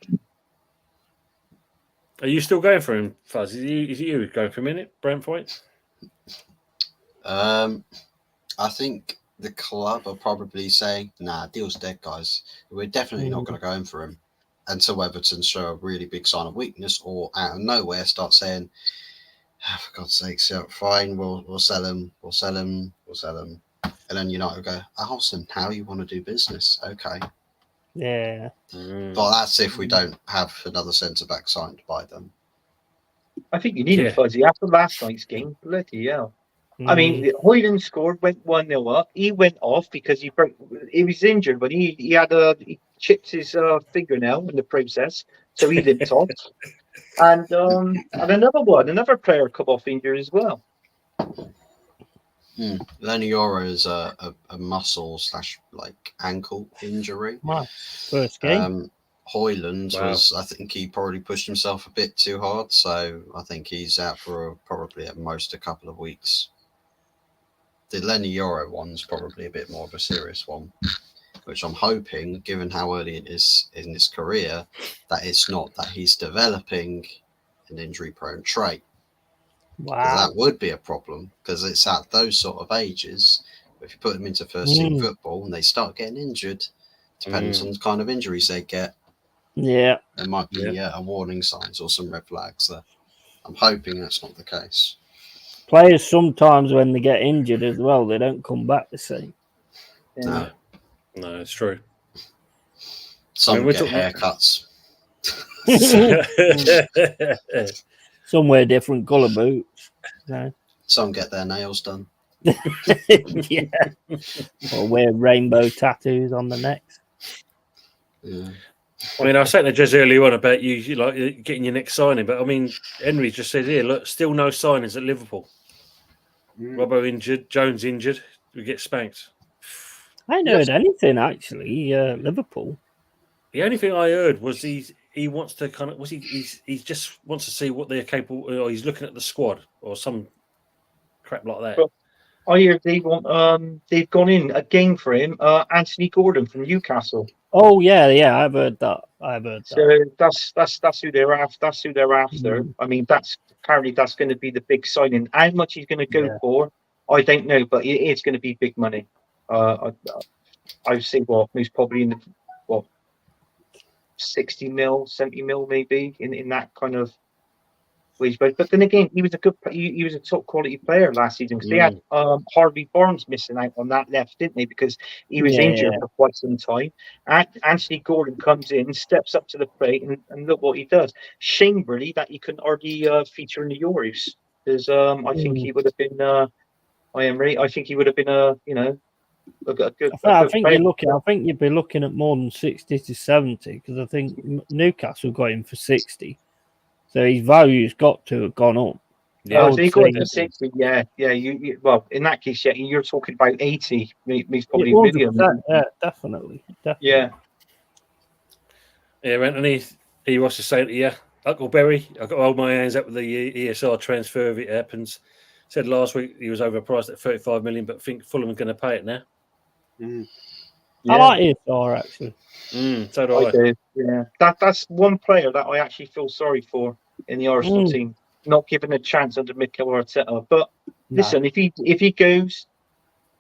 Are you still going for him, Fuzz? Is it you going for a minute, Brentford? I think the club are probably saying, "Nah, deal's dead, guys. We're definitely not going to go in for him." Until Everton show a really big sign of weakness, or out of nowhere start saying, oh, "For God's sake, so fine, we'll sell him, we'll sell him, we'll sell him," and then United go, "Awesome, how you want to do business? Okay." Yeah. But that's if we don't have another centre back signed by them. I think you need him, Fuzzy, after last night's game. Bloody hell. I mean, Hoyland scored, went 1-0 up. He went off because he was injured, but he chipped his fingernail in the process, so he limped off. And another player come off injured as well. Lenny Yoro is a muscle / like ankle injury. Wow. First game. Hoyland was, I think he probably pushed himself a bit too hard, so I think he's out for probably at most a couple of weeks. The Lenny Yoro one's probably a bit more of a serious one, which I'm hoping, given how early it is in his career, that it's not that he's developing an injury-prone trait. Wow. That would be a problem, because it's at those sort of ages, if you put them into first-team football and they start getting injured, depends on the kind of injuries they get. Yeah. There might be a warning signs or some red flags there. I'm hoping that's not the case. Players sometimes, when they get injured as well, they don't come back the same. No, it's true. Some get haircuts. Some wear different colour boots. No. Some get their nails done. Yeah. Or wear rainbow tattoos on the necks. Yeah. I mean, I was saying to Jez earlier on about you like getting your next signing, but I mean, Henry just said here, look, still no signings at Liverpool. Robbo injured, Jones injured. We get spanked. I ain't heard anything actually. Liverpool. The only thing I heard was he wants to kind of he just wants to see what they're capable. Or he's looking at the squad or some crap like that. Well, I hear they want they've gone in a game for him. Anthony Gordon from Newcastle. Oh yeah, I've heard that. So that's who they're after. That's who they're after. I mean, that's going to be the big signing. How much he's going to go for, I don't know, but it's going to be big money. I say most probably in the 60 mil, 70 mil, maybe in that kind of wage. But then again, he was a top quality player last season, because they had Harvey Barnes missing out on that left, didn't they? Because he was injured for quite some time. Anthony Gordon comes in, steps up to the plate, and look what he does. Shame really that he couldn't hardly feature in the Euros, because I think he would have been. I think he would have been a good. I think you'd be looking at more than 60 to 70, because I think Newcastle got him for 60. So his value's got to have gone up. Yeah, so he got to 60. Yeah. Well, in that case, you're talking about 80. He's probably million. Yeah, definitely. Yeah. Yeah, Anthony, he was to say to you, Huckleberry, I've got to hold my hands up with the ESR transfer if it happens. Said last week he was overpriced at 35 million, but think Fulham are going to pay it now. I like ESR actually. So do I. Do. Yeah, that's one player that I actually feel sorry for in the Arsenal team, not given a chance under Mikel Arteta. But listen, if he goes,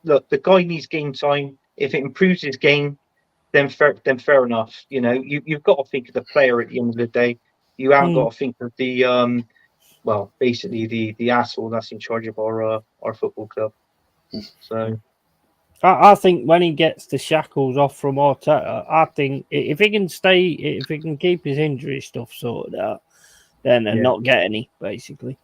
look, the guy needs game time. If it improves his game, then fair enough. You've got to think of the player at the end of the day. You haven't got to think of the basically the asshole that's in charge of our football club. So. I think when he gets the shackles off from Arteta, I think if he can keep his injury stuff sorted out, then and not get any, basically,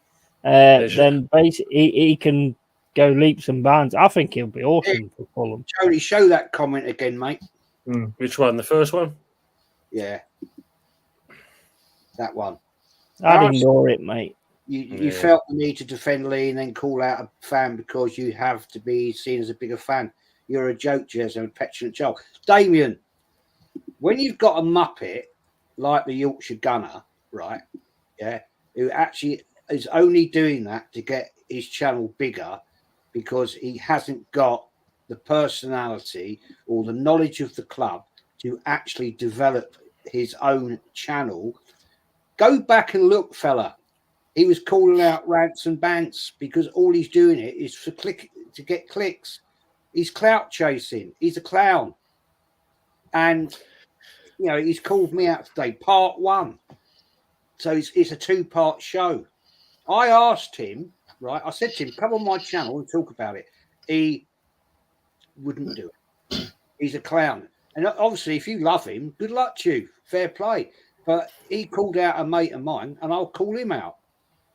then basically he can go leaps and bounds. I think he'll be awesome for Fulham. Tony, show that comment again, mate. Which one? The first one? Yeah, that one. I'd ignore it, mate. You felt the need to defend Lee and then call out a fan because you have to be seen as a bigger fan. You're a joke, Jez, and a petulant child. Damien, when you've got a muppet like the Yorkshire Gunner, right, who actually is only doing that to get his channel bigger because he hasn't got the personality or the knowledge of the club to actually develop his own channel, Go back and look, fella. He was calling out rants and bants because all he's doing it is to get clicks. He's clout chasing. He's a clown. And, you know, he's called me out today, part 1. So it's a 2-part show. I asked him, right? I said to him, come on my channel and talk about it. He wouldn't do it. He's a clown. And obviously, if you love him, good luck to you. Fair play. But he called out a mate of mine, and I'll call him out.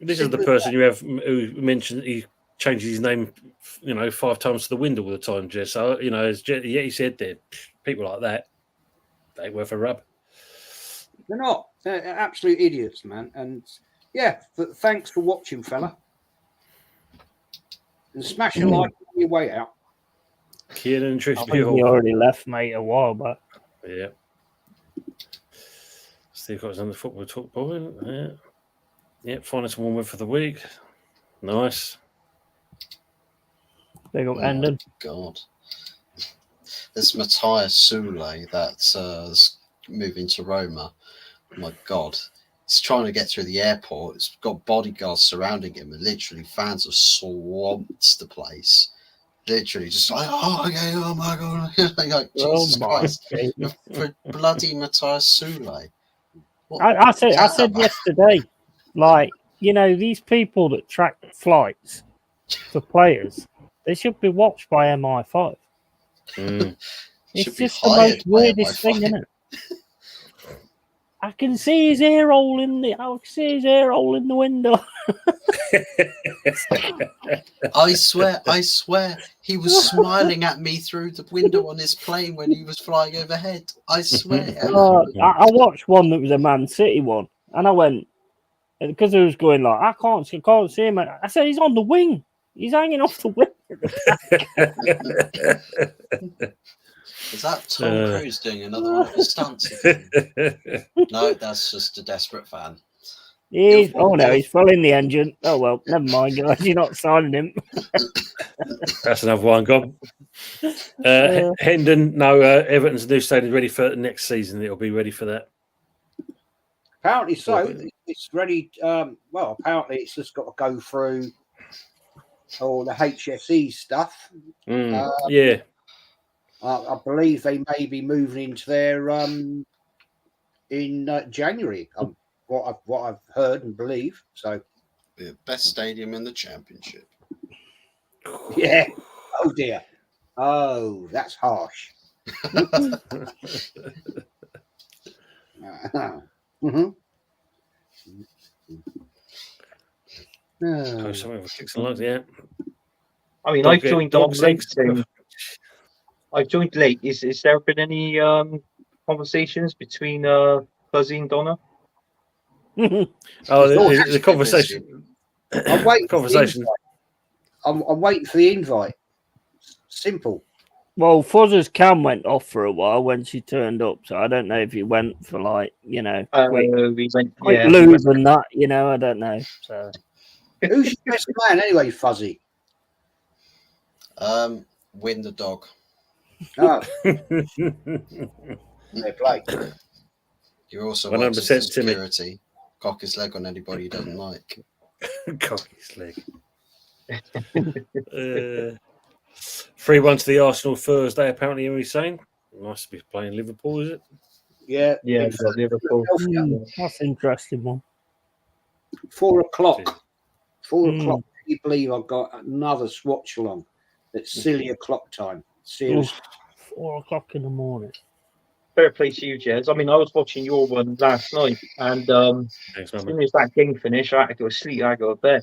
This is the person you have who mentioned he changes his name, 5 times to the wind all the time, Jess. So, as he said there, people like that, they ain't worth a rub. They're not. They're absolute idiots, man. And yeah, but thanks for watching, fella. And smash a like on your way out. Kieran and I think he already left, mate, a while back. Yeah. Steve got us on the football talk boy. Yeah. Yep, finest one win for the week. Nice. Big up Endon. God. There's Matthias Sule that's moving to Roma. My God. He's trying to get through the airport. It's got bodyguards surrounding him, and literally fans have swamped the place. Literally just like, oh, okay, oh my God. Like, Jesus Christ. For bloody Matthias Sule. I said yesterday, like, these people that track flights for players, they should be watched by MI5. It's just the most weirdest thing, isn't it? I can see his ear hole in the window. I swear, he was smiling at me through the window on his plane when he was flying overhead. I swear. I watched one that was a Man City one, and I went, because it was going like, I can't see him. I said, he's on the wing. He's hanging off the wing. Is that Tom Cruise doing another one of his stunts? No, that's just a desperate fan. He's filling the engine. Oh, well, never mind, guys. You're not signing him. That's another one gone. Hendon, no, Everton's new stadium ready for next season. It'll be ready for that. Apparently so. It's ready. Apparently it's just got to go through all the HSE stuff. Yeah. I believe they may be moving into there in January. What I've heard and believe. So, the best stadium in the championship. Yeah. Oh dear. Oh, that's harsh. Something with kicks and lugs, yeah. I mean, I've joined on late. I've joined late. Is there been any conversations between Fuzzy and Donna? The conversation. I'm waiting. I'm waiting for the invite. Simple. Well, Fuzz's cam went off for a while when she turned up, so I don't know if he went for quick lose and that. I don't know. So, who's your best man anyway, Fuzzy? Win the dog. Oh, they play. You're also 100% security. Cock his leg on anybody he doesn't like. Cock his leg. 3-1 to the Arsenal Thursday, apparently, are we saying? Nice to be playing Liverpool, is it? Yeah. Liverpool. That's an interesting one. 4 o'clock. 4 o'clock. Can you believe I've got another swatch along? It's silly o'clock time. Seriously. 4 o'clock in the morning. Fair play to you, Jez. I mean, I was watching your one last night, and Thanks, as soon as that game finished, I had to go to sleep. I go to bed.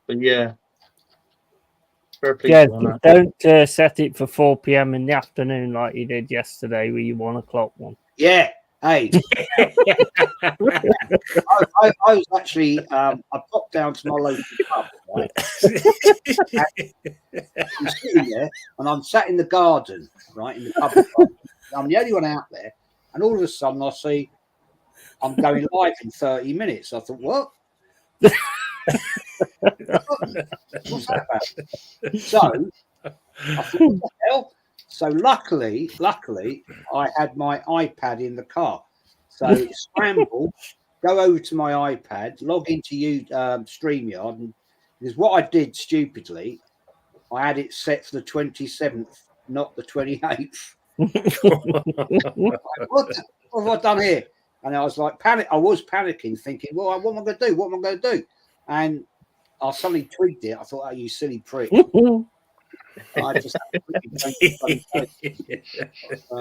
But yeah. Fair play to you on that. Don't set it for 4 p.m. in the afternoon like you did yesterday with your 1 o'clock one. Yeah. Hey. I was actually, I popped down to my local pub, right? I'm sitting there, and I'm sat in the garden, right, in the pub. I'm the only one out there, and all of a sudden I see I'm going live in 30 minutes. I thought, what? What's that about? So I thought, what the hell? So luckily, I had my iPad in the car. So it scrambled, go over to my iPad, log into StreamYard, and because what I did stupidly, I had it set for the 27th, not the 28th. What have I done here? And I was like I was panicking, thinking, well, what am I going to do? What am I going to do? And I suddenly tweaked it. I thought, oh, you silly prick. I just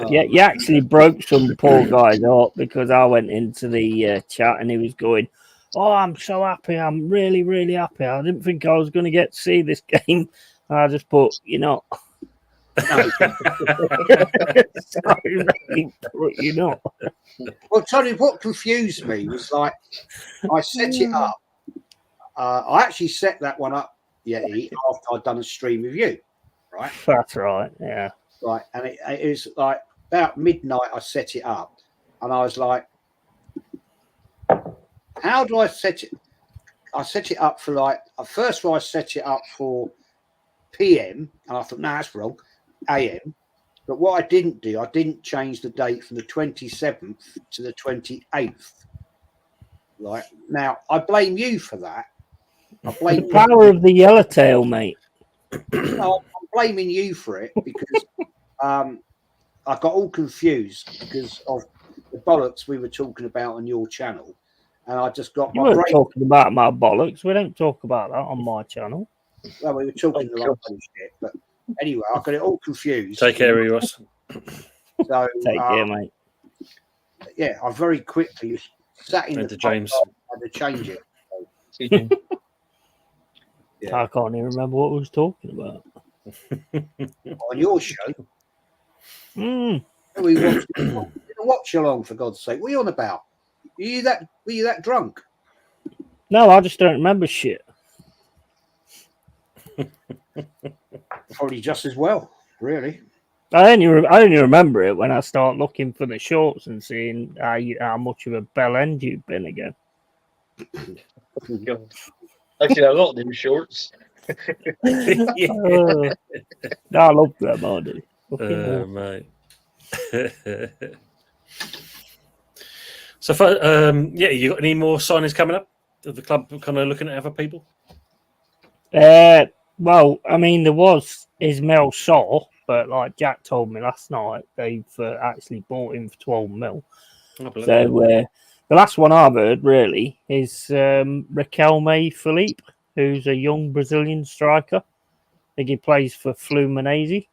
Yeah, you actually broke some poor guy's heart because I went into the chat and he was going, "Oh, I'm so happy. I'm really, really happy. I didn't think I was going to get to see this game." And I just put, "You're not." Sorry, mate, but you're not. Well, Tony, what confused me was like I set it up. I actually set that one up, Yeti, after I'd done a stream with you, right? That's right, yeah. Right, and it was like about midnight. I set it up, and I was like, "How do I set it?" I set it up for like first of all, I set it up for PM, and I thought, "No, that's wrong." AM, but what I didn't do, I didn't change the date from the 27th to the 28th. Right now, I blame you for that. I blame the power of the yellowtail, mate. No, I'm blaming you for it because I got all confused because of the bollocks we were talking about on your channel, and I just got You my weren't brain. talking about my bollocks. We don't talk about that on my channel. Well, we were talking a lot of shit, but anyway, I got it all confused. Take care of you, Ross. So Take care, mate. Yeah, I very quickly sat in the James. had to change it. Yeah. I can't even remember what we was talking about. On your show. Mm. We watch along, for God's sake. What are you on about? Were you that drunk? No, I just don't remember shit. Probably just as well, really. I only remember it when I start looking for the shorts and seeing how much of a bell end you've been again. God. Actually, a lot of them shorts. I love them, I do. Mate. So, you got any more signings coming up? Is the club kind of looking at other people? Well, I mean, there was Ismail Shaw, but like Jack told me last night, they've actually bought him for 12 mil. Oh, So the last one I've heard really is Riquelme Felipe, who's a young Brazilian striker. I think he plays for Fluminense,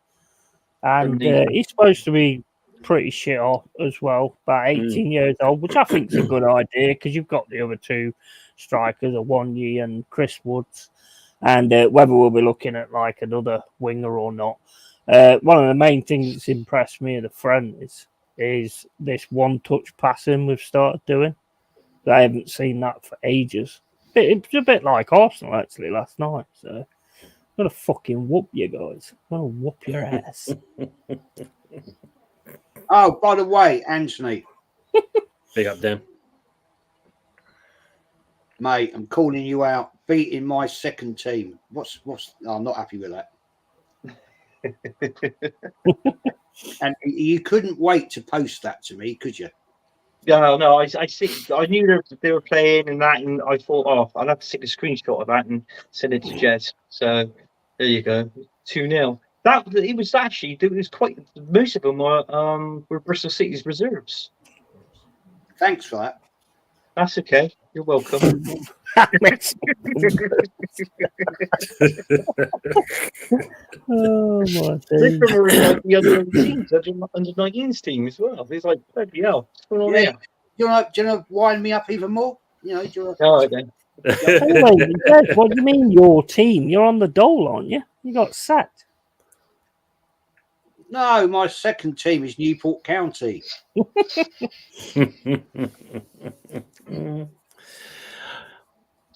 and he's supposed to be pretty shit off as well, about 18 years old, which I think is a good idea because you've got the other two strikers, Awoniyi and Chris Woods. And whether we'll be looking at like another winger or not. One of the main things that's impressed me and the friends is this one-touch passing we've started doing. I haven't seen that for ages. It's a bit like Arsenal actually last night. So I'm gonna fucking whoop you guys. I'm gonna whoop your ass. Oh, by the way, Anthony. Big up, Dan. Mate, I'm calling you out. Beating my second team. I'm not happy with that. And you couldn't wait to post that to me, could you? No, I see. I knew they were playing and that, and I thought, I'll have to take a screenshot of that and send it to Jez. So there you go, 2-0. It was quite. Most of them were Bristol City's reserves. Thanks for that. That's okay. You're welcome. Oh my They're from like the other teams, under 19s team as well. It's like, bloody hell, what's going on there? Do you want to wind me up even more? You know, okay. What do you mean your team? You're on the dole, aren't you? You got sacked. No, my second team is Newport County.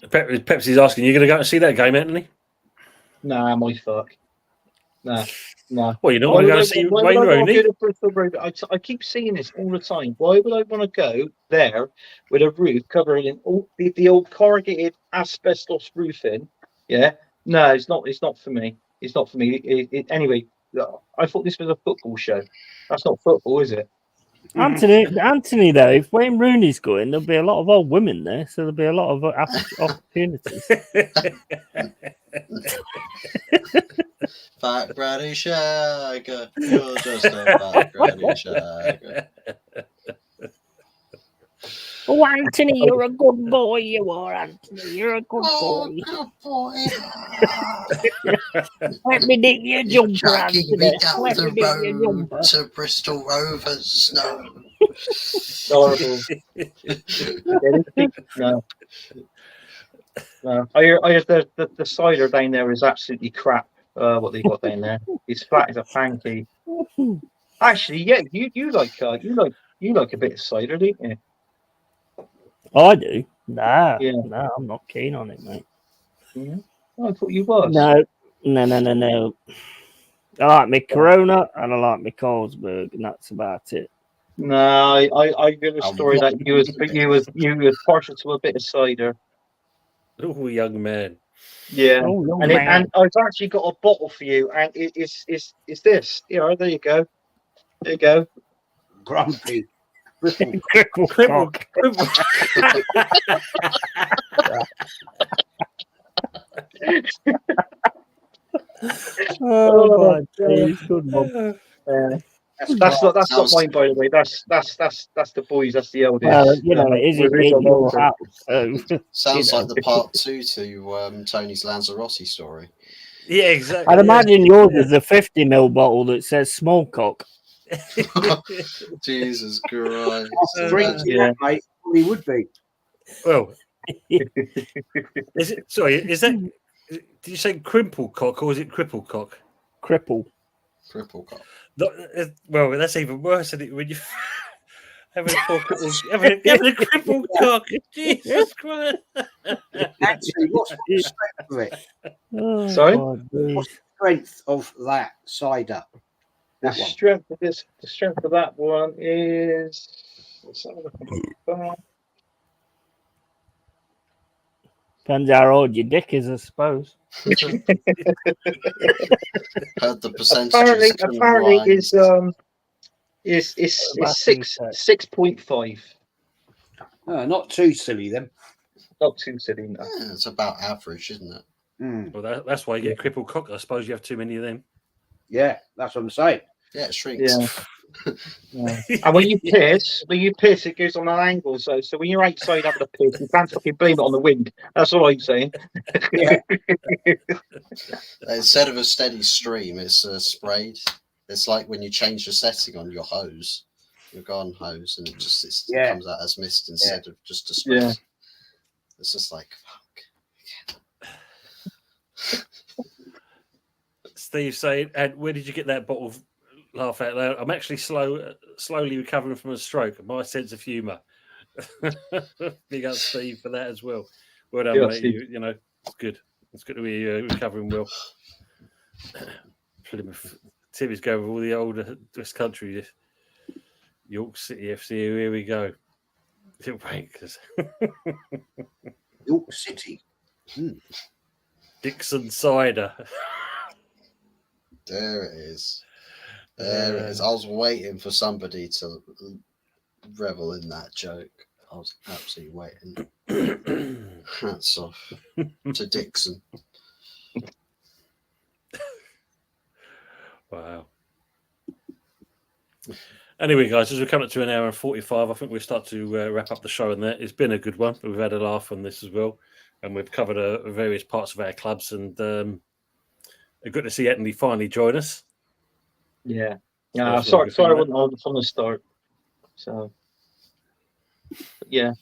Pepsi's asking, you going to go and see that game, Anthony? Nah, my fuck. Nah. Well, you don't want to go and see Wayne Rooney? I keep seeing this all the time. Why would I want to go there with a roof covering in all the old corrugated asbestos roofing? Yeah. No, it's not for me. It's not for me. Anyway, I thought this was a football show. That's not football, is it? Anthony, though, if Wayne Rooney's going, there'll be a lot of old women there, so there'll be a lot of opportunities. Fat granny shagger, you're just a fat granny shagger. Oh, Anthony, you're a good boy. You are, Anthony. You're a good boy. Good boy. Let me dig your jumper, Chucking Anthony. me down Let me the dig your road jumper. to Bristol Rovers. No. Horrible. No. No. I hear the cider down there is absolutely crap. What they got down there? It's flat as a pancake. Actually, yeah, you like a bit of cider, don't you? I do. Nah, Yeah. no, I'm not keen on it, mate. Yeah. Oh, I thought you was. No. I like my Corona and I like my Carlsberg, and that's about it. No, I heard a story that you was partial to a bit of cider. Oh, young man. Yeah, Oh, no, and man. I've actually got a bottle for you, and it's this. Yeah, there you go. There you go. Grumpy. Cripple cock. Oh, my days, good one. That's not mine, by the way. That's the boys. That's the eldest. Well, you know, it isn't in your house, so Sounds you know. like the part 2 to Tony's Lanzarote story. Yeah, exactly. I'd imagine yours is a 50ml bottle that says small cock. Jesus Christ. Yeah, mate. He would be. Well, is it? Sorry, is that? Did you say crimple cock or is it cripple cock? Cripple. Cripple cock. Well, that's even worse, isn't it? When you having a cripple cock. Jesus Christ! Actually, what's the strength of it? Oh, Sorry? God, What's the strength of that cider? The That one. strength of that one is. Let's have a look at that. depends how old your dick is, I suppose. Heard the percentages. Apparently is 6.5. Not too silly then. Not too silly. No. Yeah, it's about average, isn't it? Mm. Well, that's why you get cripple cock. I suppose you have too many of them. Yeah, that's what I'm saying. Yeah, it shrinks. Yeah. And when you piss, it goes on an angle. So when you're outside having a piss, you can't fucking blame it on the wind. That's all I'm saying. Yeah. Instead of a steady stream, it's sprayed. It's like when you change the setting on your hose, your garden hose, and it comes out as mist instead of just a spray. Yeah. It's just like, fuck. Steve saying, and where did you get that bottle of laugh out loud? I'm actually slowly recovering from a stroke. My sense of humour. Big up Steve for that as well. Well done, mate. You know, it's good. It's good to be recovering well. Timmy's going with all the older West Country. York City FC, here we go. Wankers. York City. Dixon cider. There it is. There it is. I was waiting for somebody to revel in that joke. I was absolutely waiting. Hats off to Dixon. Wow. Anyway, guys, as we're coming up to an hour and 45, I think we'll start to wrap up the show in there. It's been a good one. We've had a laugh on this as well. And we've covered various parts of our clubs. And good to see Anthony finally join us. Yeah. Yeah. Sorry, I wasn't on from the start. So, yeah.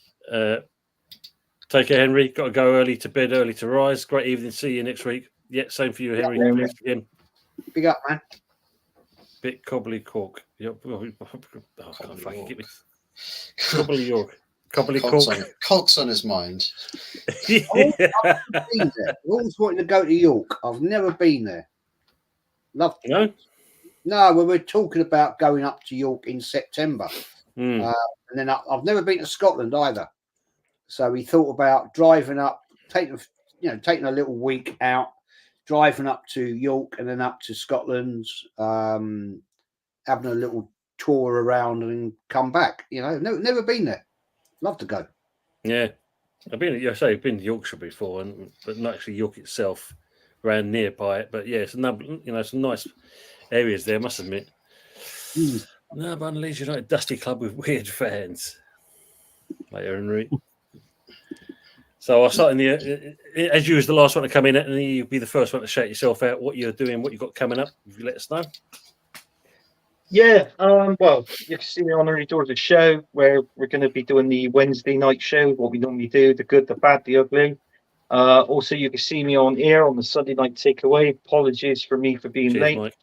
Take care, Henry. Got to go early to bed, early to rise. Great evening. See you next week. Yeah, same for you, Henry. Yeah, again. Big up, man. Bit cobbly cork. Oh, God, fucking get me. Cobbly York. Cobbly cork. Cock's on his mind. I've been there. I've always wanted to go to York. I've never been there. Love to. No? No, we were talking about going up to York in September. Mm. And then I've never been to Scotland either. So we thought about driving up, taking a little week out, driving up to York and then up to Scotland, having a little tour around and come back. You know, never been there. Love to go. Yeah, I've been to Yorkshire before, but not actually York itself, around nearby it. But yeah, it's some nice areas there. I must admit. No, but Leeds United, dusty club with weird fans. Later, Henry. So I'll start in as you was the last one to come in, and you'll be the first one to shout yourself out what you're doing, what you've got coming up. If you let us know. Yeah, well, you can see me on Early Doors of Show where we're going to be doing the Wednesday night show, what we normally do, the good, the bad, the ugly. Also, you can see me on air on the Sunday night takeaway. Apologies for me for being late. Mike.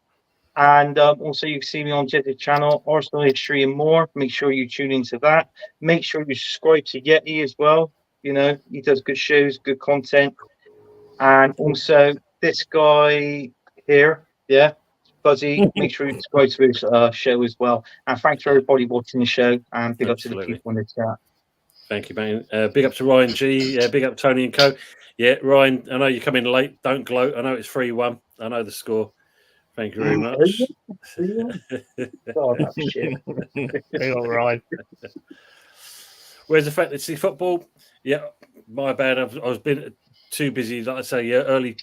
And also, you can see me on Jetted Channel, Arsenal History and more. Make sure you tune into that. Make sure you subscribe to Yeti as well. You know, he does good shows, good content. And also, this guy here, yeah, Fuzzy, make sure you subscribe to his show as well. And thanks for everybody watching the show. And big up to the people in the chat. Thank you, man. Big up to Ryan G. Big up to Tony and Co. Yeah, Ryan, I know you're coming late. Don't gloat. I know it's 3-1. I know the score. Thank you very much. Oh, that's shit. All right. Where's the fantasy football? Yeah, my bad. I've been too busy, like I say, early,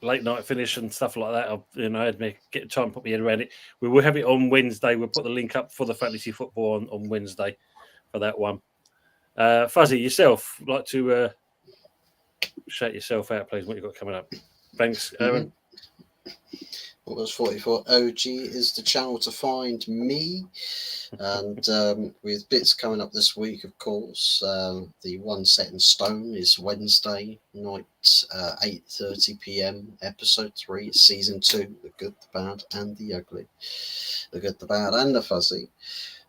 late night finish and stuff like that. I had to get time to put my head around it. We will have it on Wednesday. We'll put the link up for the fantasy football on Wednesday for that one. Fuzzy, yourself, like to shout yourself out, please, what you've got coming up. Thanks, Aaron. What was 44 OG is the channel to find me, and with bits coming up this week, of course. The one set in stone is Wednesday night, 8:30 p.m. episode 3, season 2, the good, the bad, and the ugly, the good, the bad, and the fuzzy.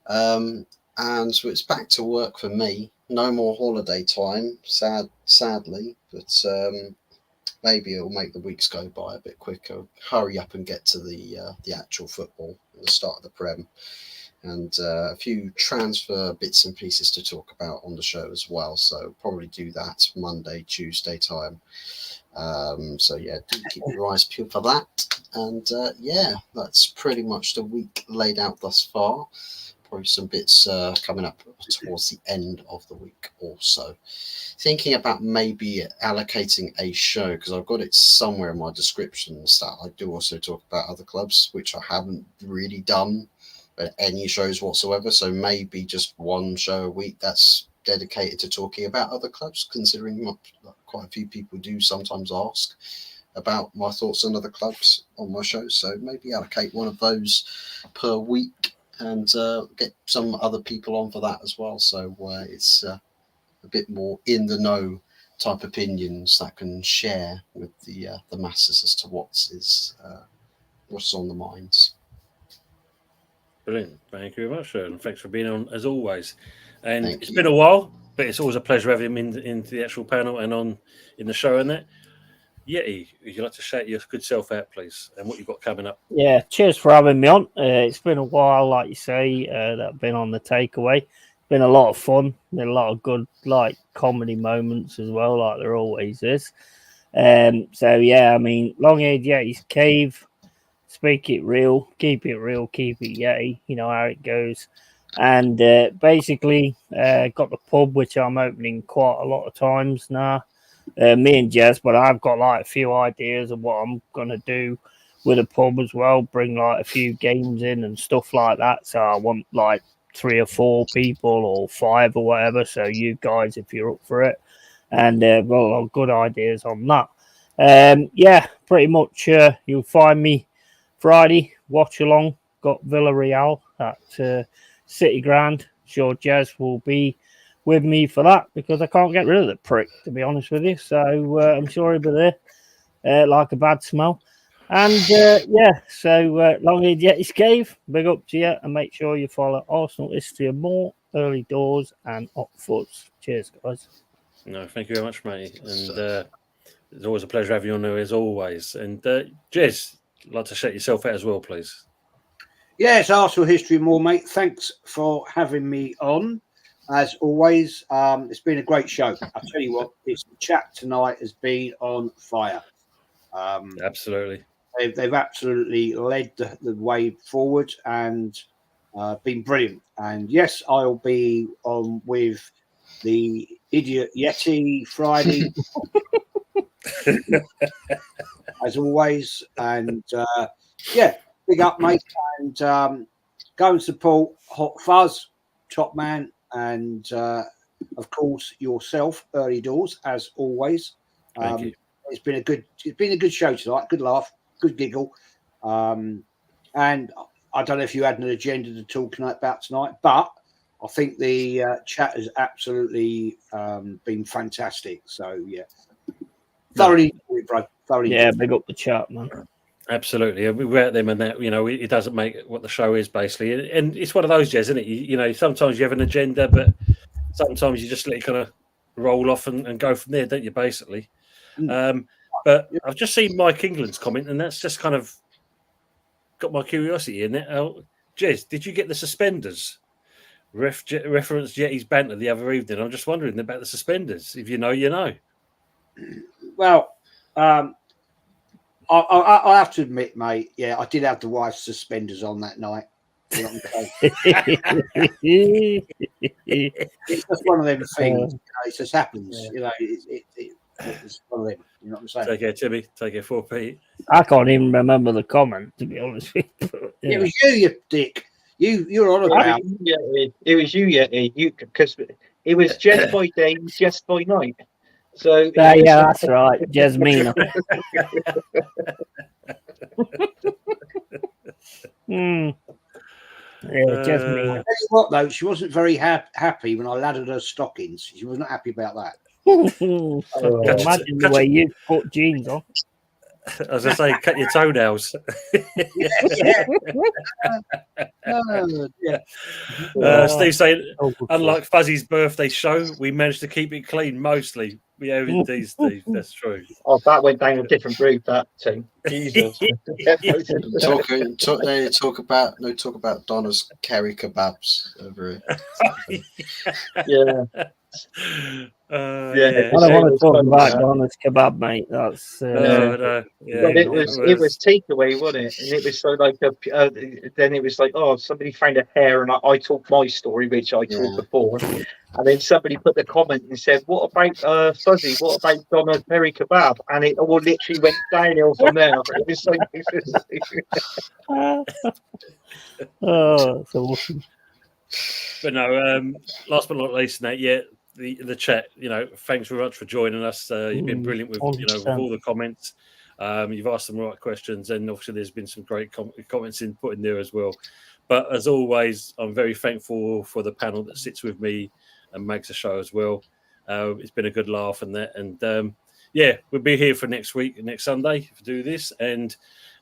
And so it's back to work for me. No more holiday time, sadly, but maybe it'll make the weeks go by a bit quicker. Hurry up and get to the actual football and the start of the Prem, and a few transfer bits and pieces to talk about on the show as well. So probably do that Monday, Tuesday time. So yeah, do keep your eyes peeled for that. And yeah, that's pretty much the week laid out thus far. Probably some bits coming up towards the end of the week also. Thinking about maybe allocating a show, because I've got it somewhere in my descriptions that I do also talk about other clubs, which I haven't really done any shows whatsoever. So maybe just one show a week that's dedicated to talking about other clubs, considering quite a few people do sometimes ask about my thoughts on other clubs on my show. So maybe allocate one of those per week and get some other people on for that as well. So it's a bit more in the know type opinions that can share with the masses as to what's on the minds. Brilliant. Thank you very much, sir. And thanks for being on as always. And Thank it's you. been a while, but it's always a pleasure having him into the actual panel and in the show and that. Yeti, would you like to shout your good self out, please, and what you've got coming up? Yeah, cheers for having me on. It's been a while, like you say, that I've been on the takeaway. Been a lot of fun. Been a lot of good, like, comedy moments as well, like there always is. So yeah, I mean, long-haired Yeti's cave. Speak it real, keep it Yeti. You know how it goes. And basically, got the pub, which I'm opening quite a lot of times now. Me and Jez, but I've got like a few ideas of what I'm gonna do with a pub as well. Bring like a few games in and stuff like that. So I want like 3 or 4 people or 5 or whatever. So you guys, if you're up for it, and got a lot of good ideas on that. Yeah, pretty much. You'll find me Friday watch along. Got Villarreal at City Ground. Sure, Jez will be with me for that because I can't get rid of the prick, to be honest with you. So I'm sure he'll be there like a bad smell. And yeah, so long-haired Yeti's Cave, big up to you, and make sure you follow Arsenal History and more, Early Doors and Hot Foots. Cheers, guys. No, thank you very much, mate. And it's always a pleasure having you on there as always. And Jez, I'd like to shout yourself out as well, please. Yes, Arsenal History and more, mate. Thanks for having me on. As always, it's been a great show. I'll tell you what, the chat tonight has been on fire. Absolutely. They've absolutely led the way forward, and Been brilliant. And yes, I'll be on with the Idiot Yeti Friday, as always. And yeah, big up, mate. And go and support Hot Fuzz, Top Man, and of course yourself, Early Doors, as always. Thank you. It's been a good show tonight. Good laugh, good giggle. And I don't know if you had an agenda to talk about tonight, but I think the chat has absolutely been fantastic. So yeah, thoroughly enjoyed it, bro. Thoroughly Yeah, enjoyed it. big up the chat, man. Absolutely, we're at them, and that it doesn't make what the show is basically, and it's one of those, Jez, isn't it? You know, sometimes you have an agenda, but sometimes you just let it kind of roll off and go from there, don't you? Basically, but I've just seen Mike England's comment, and that's just kind of got my curiosity in it. Jez, did you get the suspenders? Reference Yeti's banter the other evening. I'm just wondering about the suspenders. If you know, you know. Well, I have to admit, mate. Yeah, I did have the wife's suspenders on that night. You know what I'm saying? It's just one of them things. It just happens. You know, it's one of them. You know what I'm saying? Take care, Timmy. Take care, 4P. I can't even remember the comment, to be honest with you. It was you dick. You're on about. It was you, Yeti. Because it was just by day, just by night. So yeah, that's right, Jasmina. Yeah, Jasmina. Tell you what, though, she wasn't very happy when I laddered her stockings. She wasn't happy about that. Imagine the way you put jeans on. As I say, cut your toenails. Steve saying, unlike Fuzzy's birthday show, we managed to keep it clean mostly. Yeah, indeed, Steve. That's true. Oh, that went down a different route. That thing. Jesus. Talk about Donna's curry kebabs over it. Yeah. I don't want to talk about Donna's kebab, mate. That's but it was takeaway, wasn't it? And it was so like then it was like, oh, somebody found a hair, and I told my story, which I told before, and then somebody put the comment and said, "What about Fuzzy? What about Donna's curry kebab?" And it all literally went downhill from there. It was like, oh, it's awesome. But no, last but not least, Nate, the chat, thanks very much for joining us. You've been brilliant with, with all the comments. You've asked some right questions, and obviously there's been some great comments put in there as well. But as always, I'm very thankful for the panel that sits with me and makes the show as well. It's been a good laugh and that. And we'll be here for next week, next Sunday, to do this. And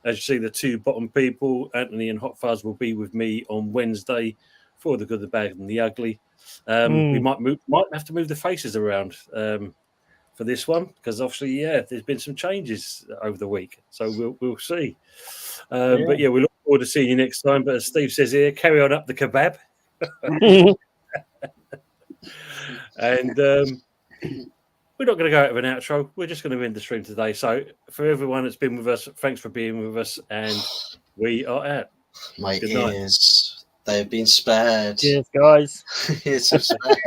as you see, the two bottom people, Anthony and Hot Fuzz, will be with me on Wednesday for the good, the bad, and the ugly. We might have to move the faces around for this one, because obviously, there's been some changes over the week, so we'll see. But we look forward to seeing you next time. But as Steve says here, carry on up the kebab. And we're not going to go out of an outro. We're just going to end the stream today. So for everyone that's been with us, thanks for being with us, and we are out. My ears, they've been spared. Cheers, guys. It's spared.